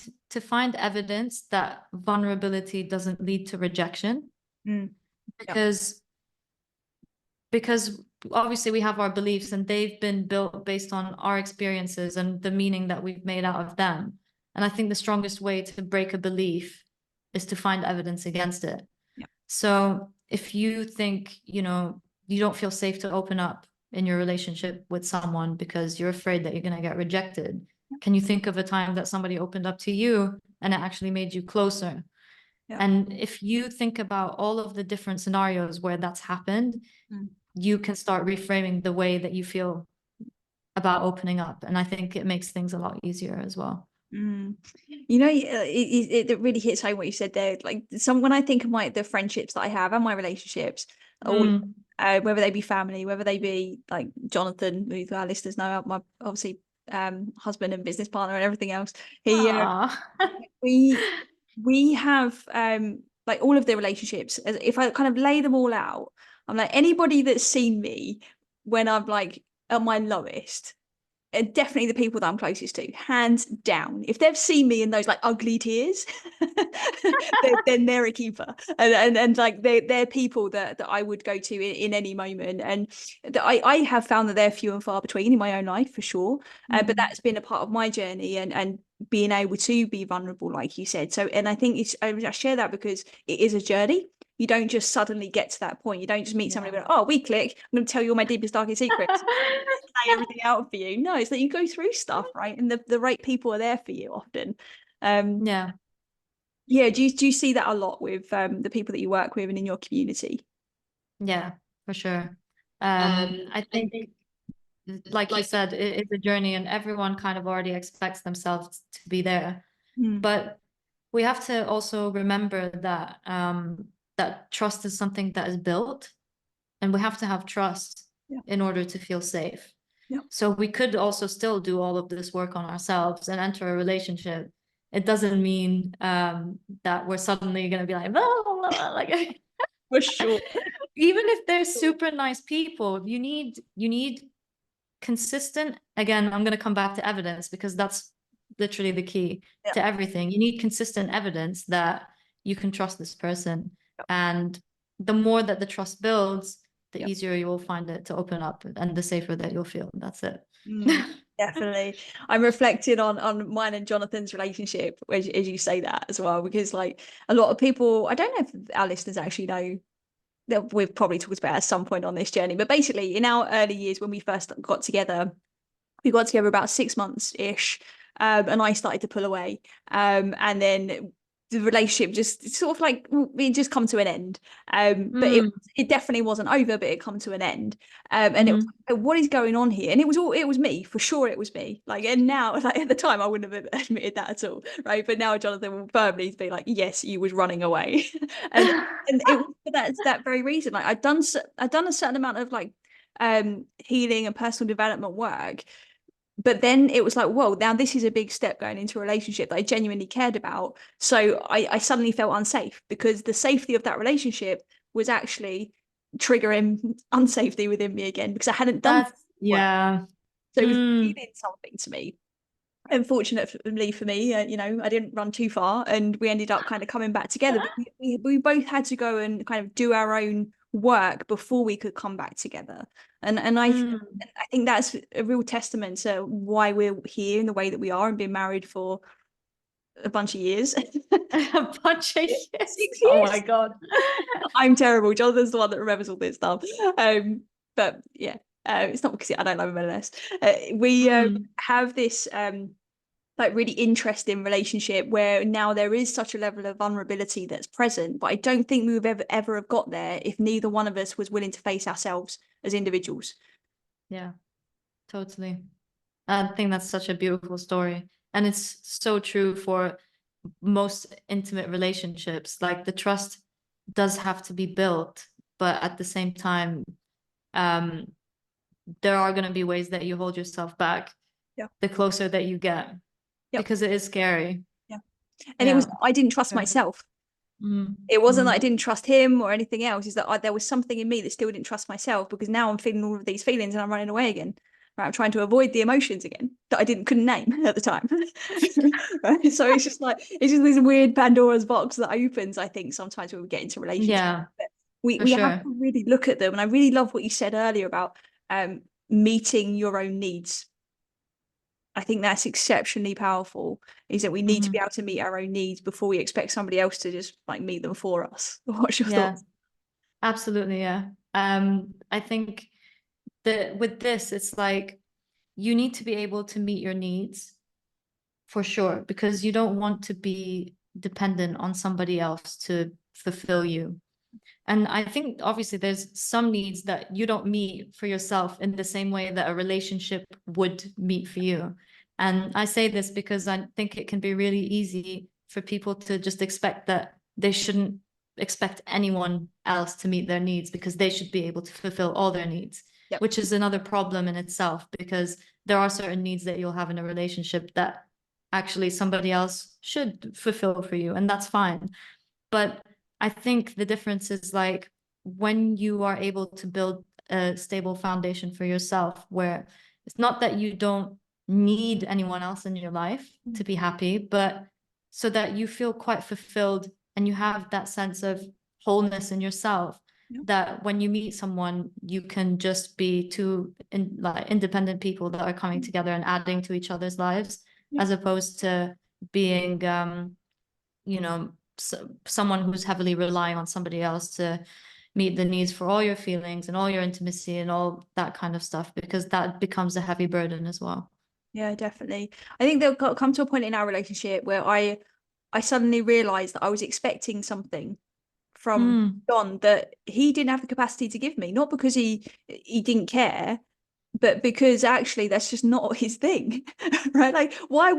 evidence that vulnerability doesn't lead to rejection. Because obviously we have our beliefs, and they've been built based on our experiences and the meaning that we've made out of them. And I think the strongest way to break a belief is to find evidence against it. So if you think, you don't feel safe to open up in your relationship with someone because you're afraid that you're going to get rejected, can you think of a time that somebody opened up to you and it actually made you closer? And if you think about all of the different scenarios where that's happened, you can start reframing the way that you feel about opening up. And I think it makes things a lot easier as well. It really hits home what you said there. Like when I think of the friendships that I have and my relationships, all whether they be family, whether they be like Jonathan, who our listeners know, my obviously husband and business partner and everything else. We have like all of the relationships. If I kind of lay them all out, I'm like, anybody that's seen me when I'm like at my lowest, and definitely the people that I'm closest to, hands down, if they've seen me in those like ugly tears, then they're a keeper, and like they're people that I would go to in any moment. And I have found that they're few and far between in my own life, for sure, but that's been a part of my journey, and being able to be vulnerable, like you said. So, and I think I share that because it is a journey. You don't just suddenly get to that point. You don't just meet somebody and go, oh, we click, I'm going to tell you all my deepest, darkest secrets, lay everything out for you. No, it's that you go through stuff, right? And the right people are there for you often. Do you see that a lot with the people that you work with and in your community? Yeah, for sure. I think, like you said, it is a journey, and everyone kind of already expects themselves to be there. But we have to also remember that that trust is something that is built, and we have to have trust in order to feel safe. So we could also still do all of this work on ourselves and enter a relationship. It doesn't mean that we're suddenly going to be like, blah, blah, blah, like for sure. Even if they're super nice people, you need consistent, again, I'm going to come back to evidence, because that's literally the key to everything. You need consistent evidence that you can trust this person. And the more that the trust builds, the easier you will find it to open up, and the safer that you'll feel. That's it. Definitely. I'm reflecting on mine and Jonathan's relationship as you say that as well, because like a lot of people, I don't know if our listeners actually know that we've probably talked about at some point on this journey, but basically in our early years when we first got together, we got together about 6 months ish, and I started to pull away, and then the relationship just sort of like it just come to an end, but it definitely wasn't over, but it come to an end, and it was like, what is going on here? And it was me, for sure, it was me. Like, and now, like at the time I wouldn't have admitted that at all, right? But now Jonathan will firmly be like, yes, you was running away. and it was for that very reason. Like I'd done a certain amount of like healing and personal development work, but then it was like, whoa, now this is a big step going into a relationship that I genuinely cared about. So I suddenly felt unsafe because the safety of that relationship was actually triggering unsafety within me again because I hadn't done That's, work. yeah. So it was Mm. revealing something to me. Unfortunately for me, I didn't run too far, and we ended up kind of coming back together. But we both had to go and kind of do our own work before we could come back together. Mm. I think that's a real testament to why we're here in the way that we are and been married for a bunch of years. A bunch of years. Oh my 6 years. God. I'm terrible. Jonathan's the one that remembers all this stuff. But yeah, it's not because I don't love him less. We Mm. have this like really interesting relationship where now there is such a level of vulnerability that's present, but I don't think we would ever have got there if neither one of us was willing to face ourselves as individuals. Yeah, totally. I think that's such a beautiful story. And it's so true for most intimate relationships. Like the trust does have to be built, but at the same time, um, there are going to be ways that you hold yourself back Yeah. the closer that you get, Yep. because it is scary. Yeah. And it was, Yeah. I didn't trust Sure. myself. Mm. It wasn't that I Mm. didn't trust him or anything else. Is that there was something in me that still didn't trust myself because now I'm feeling all of these feelings and I'm running away again. Right, I'm trying to avoid the emotions again that I couldn't name at the time. Right? So it's just this weird Pandora's box that opens, I think, sometimes when we get into relationships. Yeah, But for we have sure. to really look at them. And I really love what you said earlier about meeting your own needs. I think that's exceptionally powerful, is that we need to be Mhm. able to meet our own needs before we expect somebody else to just like meet them for us. What's your Yeah, thoughts? absolutely. Yeah. I think that with this, it's like you need to be able to meet your needs for sure, because you don't want to be dependent on somebody else to fulfill you. And I think obviously there's some needs that you don't meet for yourself in the same way that a relationship would meet for you. And I say this because I think it can be really easy for people to just expect that they shouldn't expect anyone else to meet their needs because they should be able to fulfill all their needs, Yep. which is another problem in itself, because there are certain needs that you'll have in a relationship that actually somebody else should fulfill for you, and that's fine. But I think the difference is like when you are able to build a stable foundation for yourself, where it's not that you don't need anyone else in your life to be happy, but so that you feel quite fulfilled and you have that sense of wholeness in yourself, Yep. that when you meet someone, you can just be two like independent people that are coming together and adding to each other's lives, Yep. as opposed to being you know, someone who's heavily relying on somebody else to meet the needs for all your feelings and all your intimacy and all that kind of stuff, because that becomes a heavy burden as well. Yeah, definitely. I think there'll come to a point in our relationship where I suddenly realized that I was expecting something from Mm. John that he didn't have the capacity to give me, not because he didn't care, but because actually that's just not his thing. Right? Like why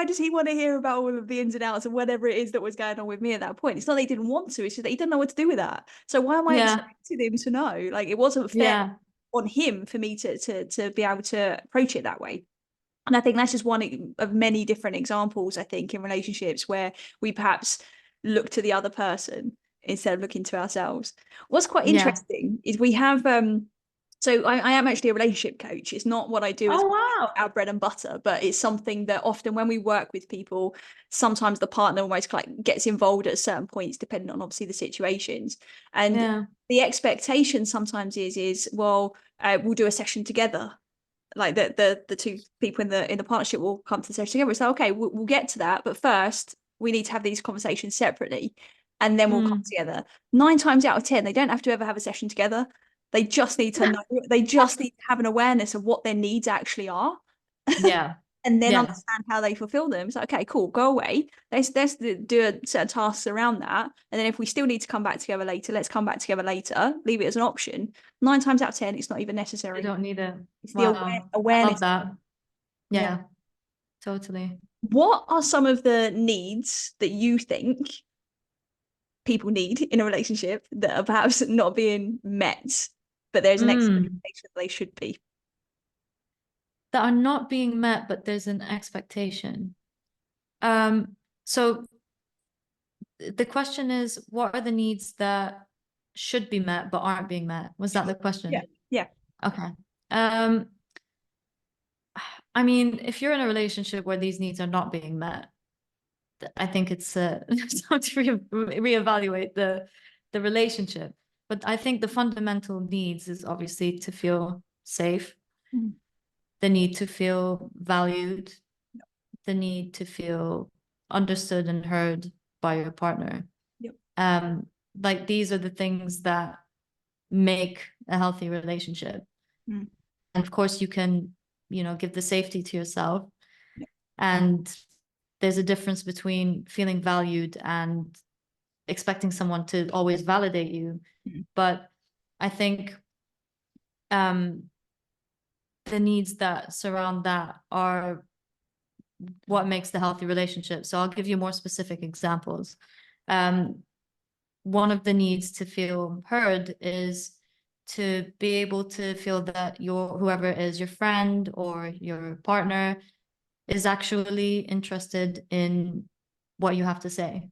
does he want to hear about all of the ins and outs of whatever it is that was going on with me at that point? It's not that he didn't want to, it's just that he didn't know what to do with that. So why am I Yeah. expecting him to know? Like it wasn't fair Yeah. on him for me to be able to approach it that way. And I think that's just one of many different examples, I think, in relationships where we perhaps look to the other person instead of looking to ourselves. What's quite Yeah. interesting is we have so I am actually a relationship coach. It's not what I do as Oh, wow. our bread and butter, but it's something that often when we work with people, sometimes the partner almost like gets involved at certain points, depending on obviously the situations. And Yeah. the expectation sometimes is well, we'll do a session together, like the two people in the partnership will come to the session together. It's like, okay, we'll get to that, but first we need to have these conversations separately, and then we'll come Mm. together. 9 times out of 10, they don't have to ever have a session together. They just need to know. They just need to have an awareness of what their needs actually are, Yeah. and then Yeah. understand how they fulfill them. It's like, okay, cool, go away. Let's do a set of tasks around that. And then if we still need to come back together later, let's come back together later. Leave it as an option. 9 times out of 10, it's not even I necessary. don't need it. It's the Wow. I love awareness. that. Yeah. Yeah, totally. What are some of the needs that you think people need in a relationship that are perhaps not being met, but there's an Mm. expectation that they should be? that are not being met, but there's an expectation. So the question is, what are the needs that should be met but aren't being met? Was that the question? Yeah. Yeah. Okay. I mean, if you're in a relationship where these needs are not being met, I think it's time to reevaluate the relationship. But I think the fundamental needs is obviously to feel safe, the need to feel valued, the need to feel understood and heard by your partner. Yep. Like these are the things that make a healthy relationship. And of course, you can, give the safety to yourself. Yep. And there's a difference between feeling valued and expecting someone to always validate you. But I think the needs that surround that are what makes the healthy relationship. So I'll give you more specific examples. One of the needs to feel heard is to be able to feel that whoever is your friend or your partner is actually interested in what you have to say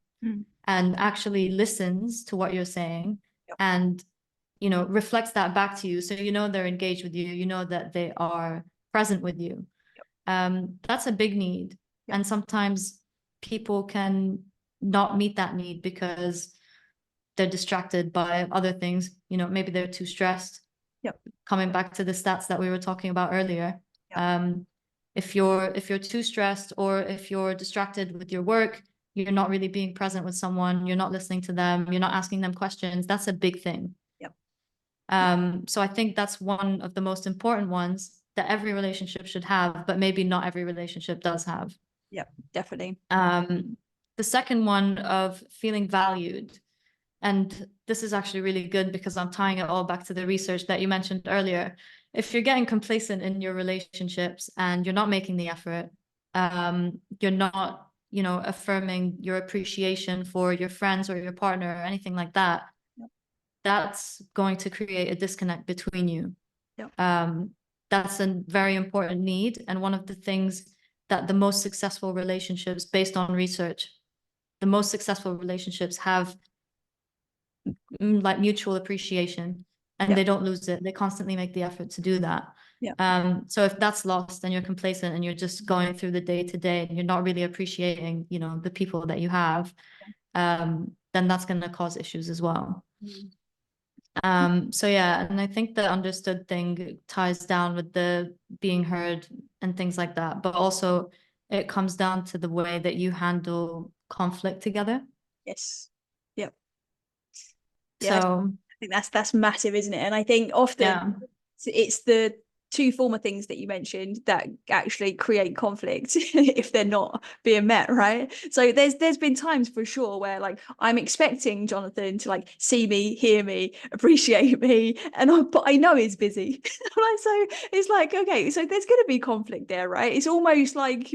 and actually listens to what you're saying. Yep. And, reflects that back to you. So, they're engaged with you, that they are present with you. Yep. That's a big need. Yep. And sometimes people can not meet that need because they're distracted by other things. Maybe they're too stressed. Yep. Coming back to the stats that we were talking about earlier. Yep. If you're too stressed or if you're distracted with your work, you're not really being present with someone, you're not listening to them, you're not asking them questions, that's a big thing. Yep. So I think that's one of the most important ones that every relationship should have, but maybe not every relationship does have. Yep, definitely. The second one of feeling valued. And this is actually really good because I'm tying it all back to the research that you mentioned earlier. If you're getting complacent in your relationships and you're not making the effort, you're not, affirming your appreciation for your friends or your partner or anything like that, yep. That's going to create a disconnect between you. Yep. That's a very important need. And one of the things that the most successful relationships, based on research, the most successful relationships have like mutual appreciation, and they don't lose it. They constantly make the effort to do that. Yeah. So if that's lost and you're complacent and you're just going through the day to day and you're not really appreciating, the people that you have, then that's going to cause issues as well. So yeah, and I think the understood thing ties down with the being heard and things like that, but also it comes down to the way that you handle conflict together. Yes. Yep. Yeah, so I think that's massive, isn't it? And I think often it's the two former things that you mentioned that actually create conflict if they're not being met, right? So there's been times for sure where like I'm expecting Jonathan to like see me, hear me, appreciate me, but I know he's busy. So it's like, okay, so there's going to be conflict there, right? It's almost like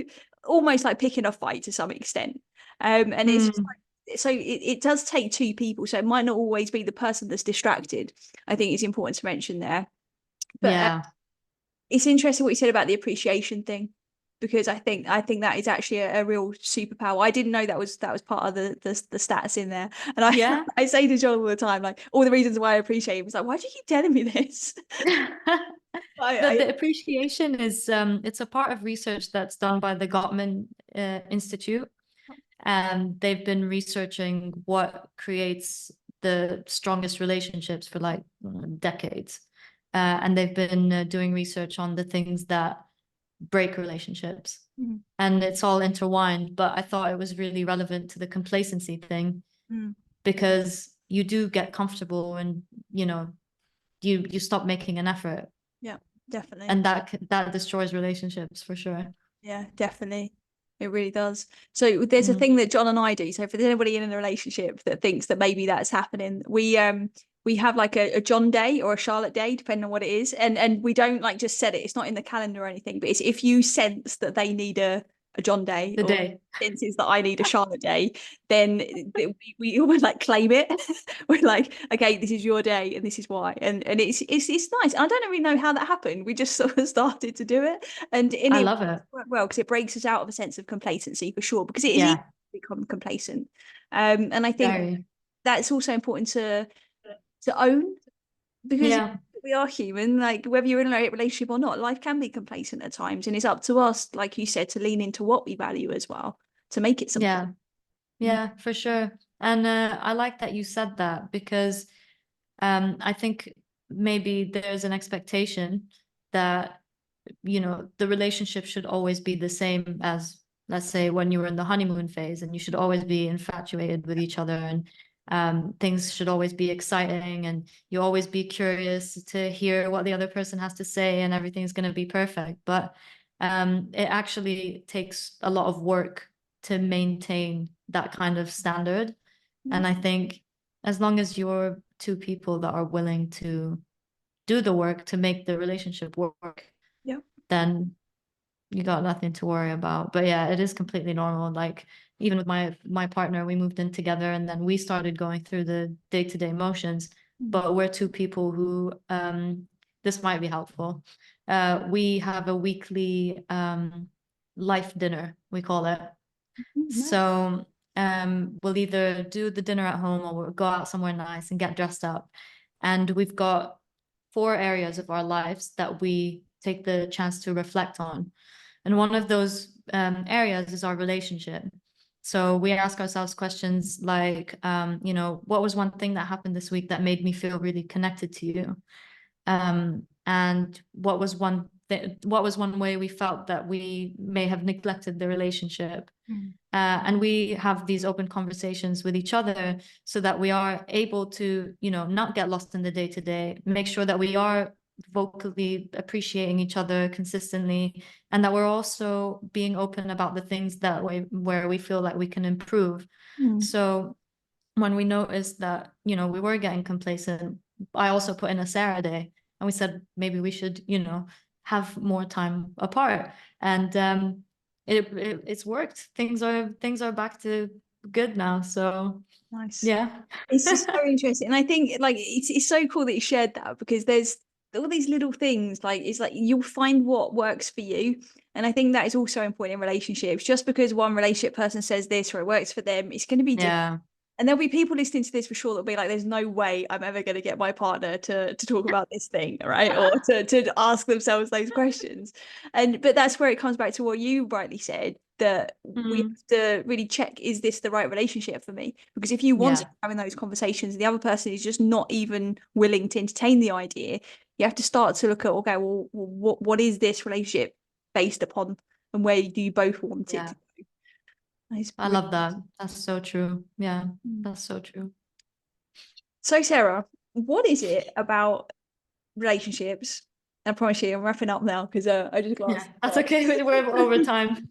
picking a fight to some extent, and it's just like, so it does take two people, so it might not always be the person that's distracted. I think it's important to mention there. But it's interesting what you said about the appreciation thing, because I think that is actually a real superpower. I didn't know that was part of the stats in there. And I say to John all the time, like, all the reasons why I appreciate him. It's like, why do you keep telling me this? The appreciation is it's a part of research that's done by the Gottman Institute. And they've been researching what creates the strongest relationships for like decades. And they've been doing research on the things that break relationships. And it's all intertwined, but I thought it was really relevant to the complacency thing, because you do get comfortable and, you stop making an effort. Yeah, definitely. And that destroys relationships for sure. Yeah, definitely. It really does. So there's a thing that John and I do. So for anybody in a relationship that thinks that maybe that's happening, we have like a John day or a Charlotte day, depending on what it is. And we don't like just set it. It's not in the calendar or anything, but it's if you sense that they need a a John day, The or day. instances that I need a Charlotte day, then we always like claim it. We're like, okay, this is your day and this is why. And it's nice. I don't really know how that happened. We just sort of started to do it. And in I it love it. worked well, because it breaks us out of a sense of complacency for sure, because it is easy Yeah, to become complacent. And I think very. that's also important to own, because Yeah, we are human. Like, whether you're in a relationship or not, life can be complacent at times, and it's up to us, like you said, to lean into what we value as well, to make it something. yeah, yeah, for sure. And I like that you said that, because I think maybe there's an expectation that, you know, the relationship should always be the same as, let's say, when you were in the honeymoon phase, and you should always be infatuated with each other, and things should always be exciting, and you always be curious to hear what the other person has to say, and everything's going to be perfect. But it actually takes a lot of work to maintain that kind of standard. And I think as long as you're two people that are willing to do the work to make the relationship work, Yeah. then you got nothing to worry about. But yeah, it is completely normal. Like, even with my partner, we moved in together, and then we started going through the day-to-day motions. But we're two people who this might be helpful. We have a weekly life dinner, we call it. So we'll either do the dinner at home, or we'll go out somewhere nice and get dressed up. And we've got 4 areas of our lives that we take the chance to reflect on. And one of those areas is our relationship. So we ask ourselves questions like, you know, what was one thing that happened this week that made me feel really connected to you? And what was one way we felt that we may have neglected the relationship? And we have these open conversations with each other, so that we are able to, you know, not get lost in the day to day, make sure that we are vocally appreciating each other consistently, and that we're also being open about the things that where we feel like we can improve. So when we noticed that, you know, we were getting complacent, I also put in a Sarah day, and we said maybe we should, you know, have more time apart. And it's worked. Things are back to good now. So Nice. yeah. It's just so interesting. And I think, like, it's so cool that you shared that, because there's all these little things, like, it's like you'll find what works for you. And I think that is also important in relationships. Just because one relationship person says this or it works for them, it's going to be different. Yeah. And there'll be people listening to this for sure that'll be like, there's no way I'm ever going to get my partner to talk about this thing, right? Or to ask themselves those questions. But that's where it comes back to what you rightly said, that we have to really check, is this the right relationship for me? Because if you want to Yeah. be having those conversations, the other person is just not even willing to entertain the idea, you have to start to look at, okay, well, what is this relationship based upon, and where do you both want it Yeah. to go? It's I really love that. That's so true. Yeah, Mm. that's so true. So, Sarah, what is it about relationships? I promise you, I'm wrapping up now, because I just Yeah, glanced. that's okay. We're over time.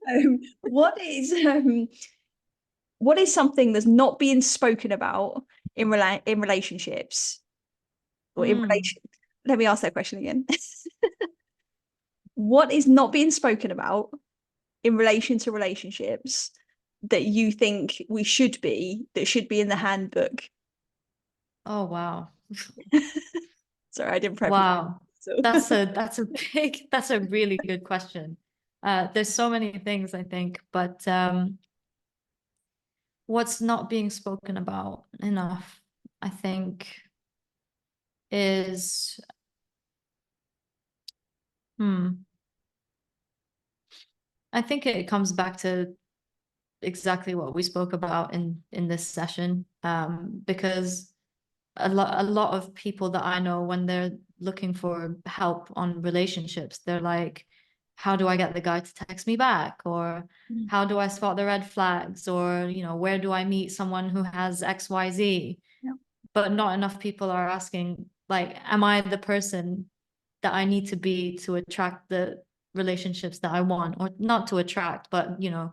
Um, what is um, what is something that's not being spoken about in relationships, or in Mm. relation? Let me ask that question again. What is not being spoken about in relation to relationships that you think that should be in the handbook? Oh, wow. Sorry, I didn't prep you. Wow. So. That's a really good question. There's so many things, I think, but what's not being spoken about enough, I think, is I think it comes back to exactly what we spoke about in this session, because a lot of people that I know, when they're looking for help on relationships, they're like, how do I get the guy to text me back? Or how do I spot the red flags? Or, you know, where do I meet someone who has XYZ? Yeah. But not enough people are asking, like, am I the person that I need to be to attract the relationships that I want? Or not to attract, but, you know,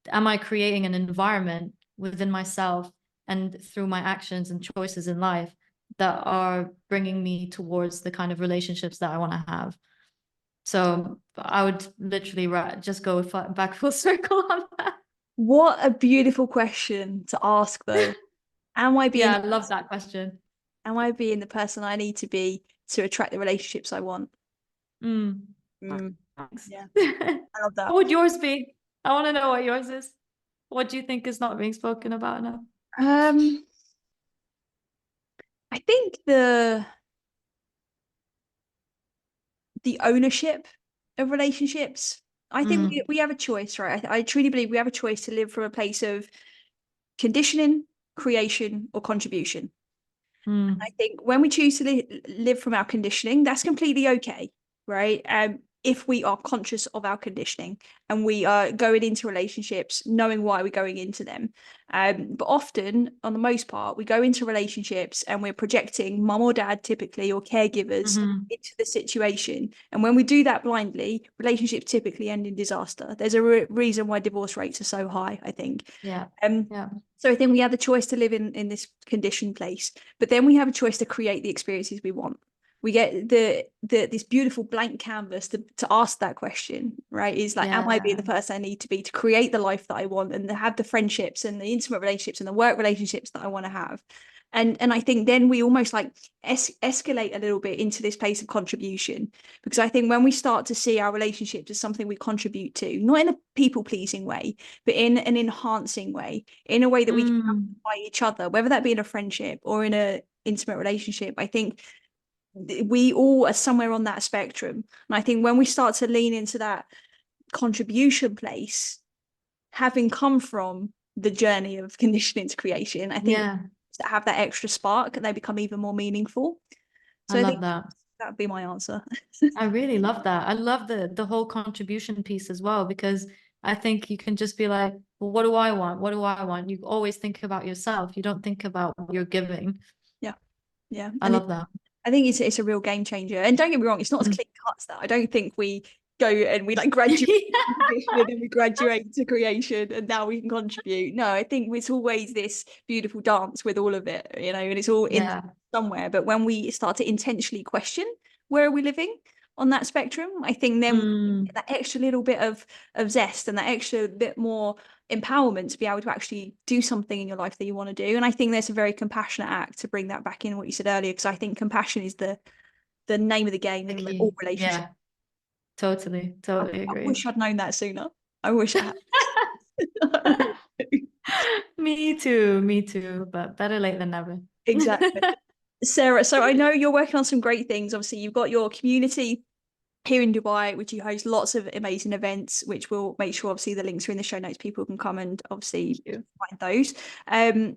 am I creating an environment within myself and through my actions and choices in life that are bringing me towards the kind of relationships that I want to have? So I would literally just go back full circle on that. What a beautiful question to ask, though. Am I being Yeah, I love that question. am I being the person I need to be to attract the relationships I want? Mm. Mm, Thanks. yeah, I love What that. would yours be? I want to know what yours is. What do you think is not being spoken about enough? Um, I think the ownership of relationships. I think Mm, we have a choice, right? I truly believe we have a choice to live from a place of conditioning, creation, or contribution. I mm, think when we choose to live from our conditioning, that's completely okay, right? If we are conscious of our conditioning and we are going into relationships knowing why we're going into them. But often, on the most part, we go into relationships and we're projecting mum or dad, typically, or caregivers mhm. into the situation. And when we do that blindly, relationships typically end in disaster. There's a reason why divorce rates are so high, I think. Yeah, Um, yeah, so I think we have the choice to live in this conditioned place, but then we have a choice to create the experiences we want. We get the this beautiful blank canvas to ask that question, right? Is like, am I being yeah. the person I need to be to create the life that I want and to have the friendships and the intimate relationships and the work relationships that I want to have? And I think then we almost like escalate a little bit into this place of contribution, because I think when we start to see our relationships as something we contribute to, not in a people pleasing way, but in an enhancing way, in a way that we can Mm, by each other, whether that be in a friendship or in a intimate relationship. I think we all are somewhere on that spectrum. And I think when we start to lean into that contribution place, having come from the journey of conditioning to creation, I think yeah, that have that extra spark, they become even more meaningful. I So I think love that. that would be my answer. I really love that. I love the whole contribution piece as well, because I think you can just be like, well, what do I want? What do I want? You always think about yourself. You don't think about what you're giving. Yeah, yeah. I love that. I think it's a real game changer. And don't get me wrong, it's not as Mm. clean cuts that. I don't think we go and we like graduate to condition and we graduate to creation and now we can contribute. No, I think it's always this beautiful dance with all of it, and it's all in Yeah. somewhere. But when we start to intentionally question where are we living on that spectrum, I think then Mm, that extra little bit of zest and that extra bit more empowerment to be able to actually do something in your life that you want to do. And I think there's a very compassionate act to bring that back in what you said earlier, because I think compassion is the name of the game the in all key. relationships. Yeah, totally, totally I agree. wish I'd known that sooner. I wish I had. Me too, me too, but better late than never. Exactly. Sarah, so I know you're working on some great things. Obviously, you've got your community here in Dubai, which you host lots of amazing events, which we'll make sure obviously the links are in the show notes. People can come and obviously Thank you. find those. Um,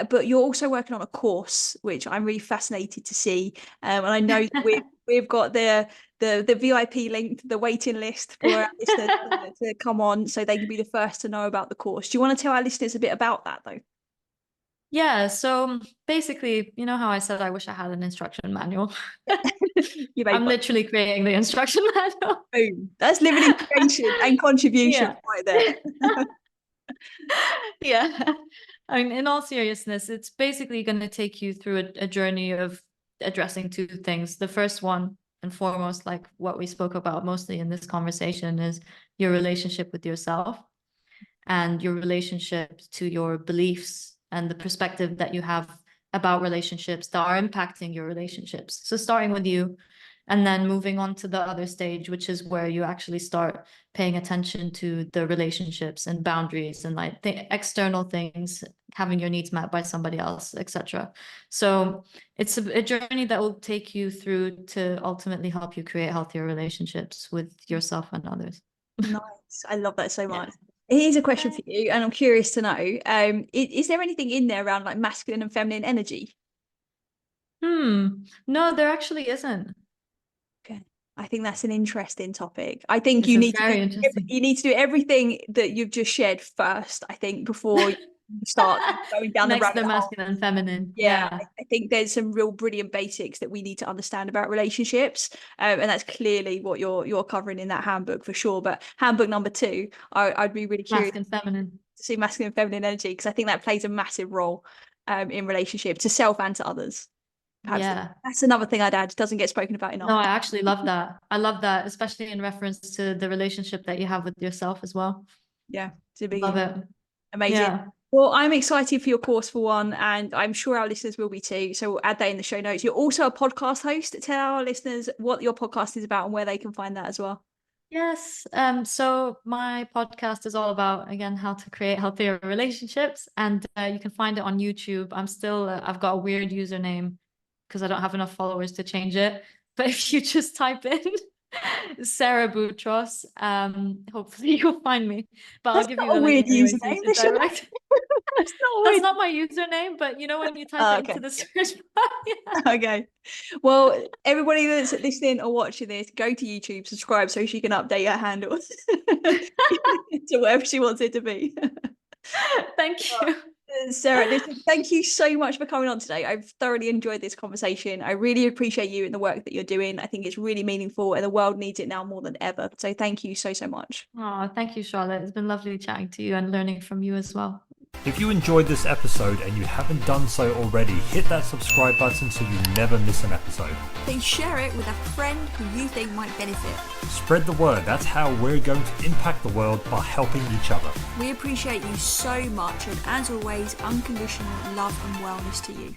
but you're also working on a course, which I'm really fascinated to see. And I know that we've got the VIP link, the waiting list for our listeners to come on, so they can be the first to know about the course. Do you want to tell our listeners a bit about that, though? Yeah, so basically, you know how I said I wish I had an instruction manual? You made I'm my literally creating the instruction manual. boom. That's living in creation and contribution Yeah. right there. Yeah. I mean, in all seriousness, it's basically going to take you through a journey of addressing two things. The first one and foremost, like what we spoke about mostly in this conversation, is your relationship with yourself and your relationship to your beliefs and the perspective that you have about relationships that are impacting your relationships. So starting with you and then moving on to the other stage, which is where you actually start paying attention to the relationships and boundaries and like the external things, having your needs met by somebody else, etc. So it's a journey that will take you through to ultimately help you create healthier relationships with yourself and others. Nice. I love that so Yeah. much. Here's a question for you, and I'm curious to know, is there anything in there around like masculine and feminine energy? No, there actually isn't. Okay. I think that's an interesting topic. I think It's you a need to do very interesting. you need to do everything that you've just shared first, I think, before you start going down the Next, rabbit the hole. masculine and feminine. Yeah, Yeah. I think there's some real brilliant basics that we need to understand about relationships, and that's clearly what you're covering in that handbook for sure. But handbook number two, I'd be really curious Masculine, feminine. to see masculine and feminine energy, because I think that plays a massive role in relationship to self and to others. Perhaps Yeah. that's another thing I'd add, doesn't get spoken about enough. No, I actually love that. I love that, especially in reference to the relationship that you have with yourself as well. Yeah, it's a Love biggie. it. Amazing. Yeah. Well, I'm excited for your course for one, and I'm sure our listeners will be too. So we'll add that in the show notes. You're also a podcast host. Tell our listeners what your podcast is about and where they can find that as well. Yes. So my podcast is all about, again, how to create healthier relationships, and you can find it on YouTube. I've got a weird username because I don't have enough followers to change it. But if you just type in Sarah Boutros, hopefully you'll find me. But I'll That's give not you a the link weird anyway, so you username, can is it? direct. That's not That's weird. not my username, but you know when you type it into Okay. the search bar. Yeah. Okay. Well, everybody that's listening or watching this, go to YouTube, subscribe so she can update her handle to whatever she wants it to be. Thank you. Sarah, listen, thank you so much for coming on today. I've thoroughly enjoyed this conversation. I really appreciate you and the work that you're doing. I think it's really meaningful and the world needs it now more than ever. So thank you so much. Oh, thank you, Charlotte. It's been lovely chatting to you and learning from you as well. If you enjoyed this episode and you haven't done so already, hit that subscribe button so you never miss an episode. Please share it with a friend who you think might benefit. Spread the word. That's how we're going to impact the world, by helping each other. We appreciate you so much, and as always, unconditional love and wellness to you.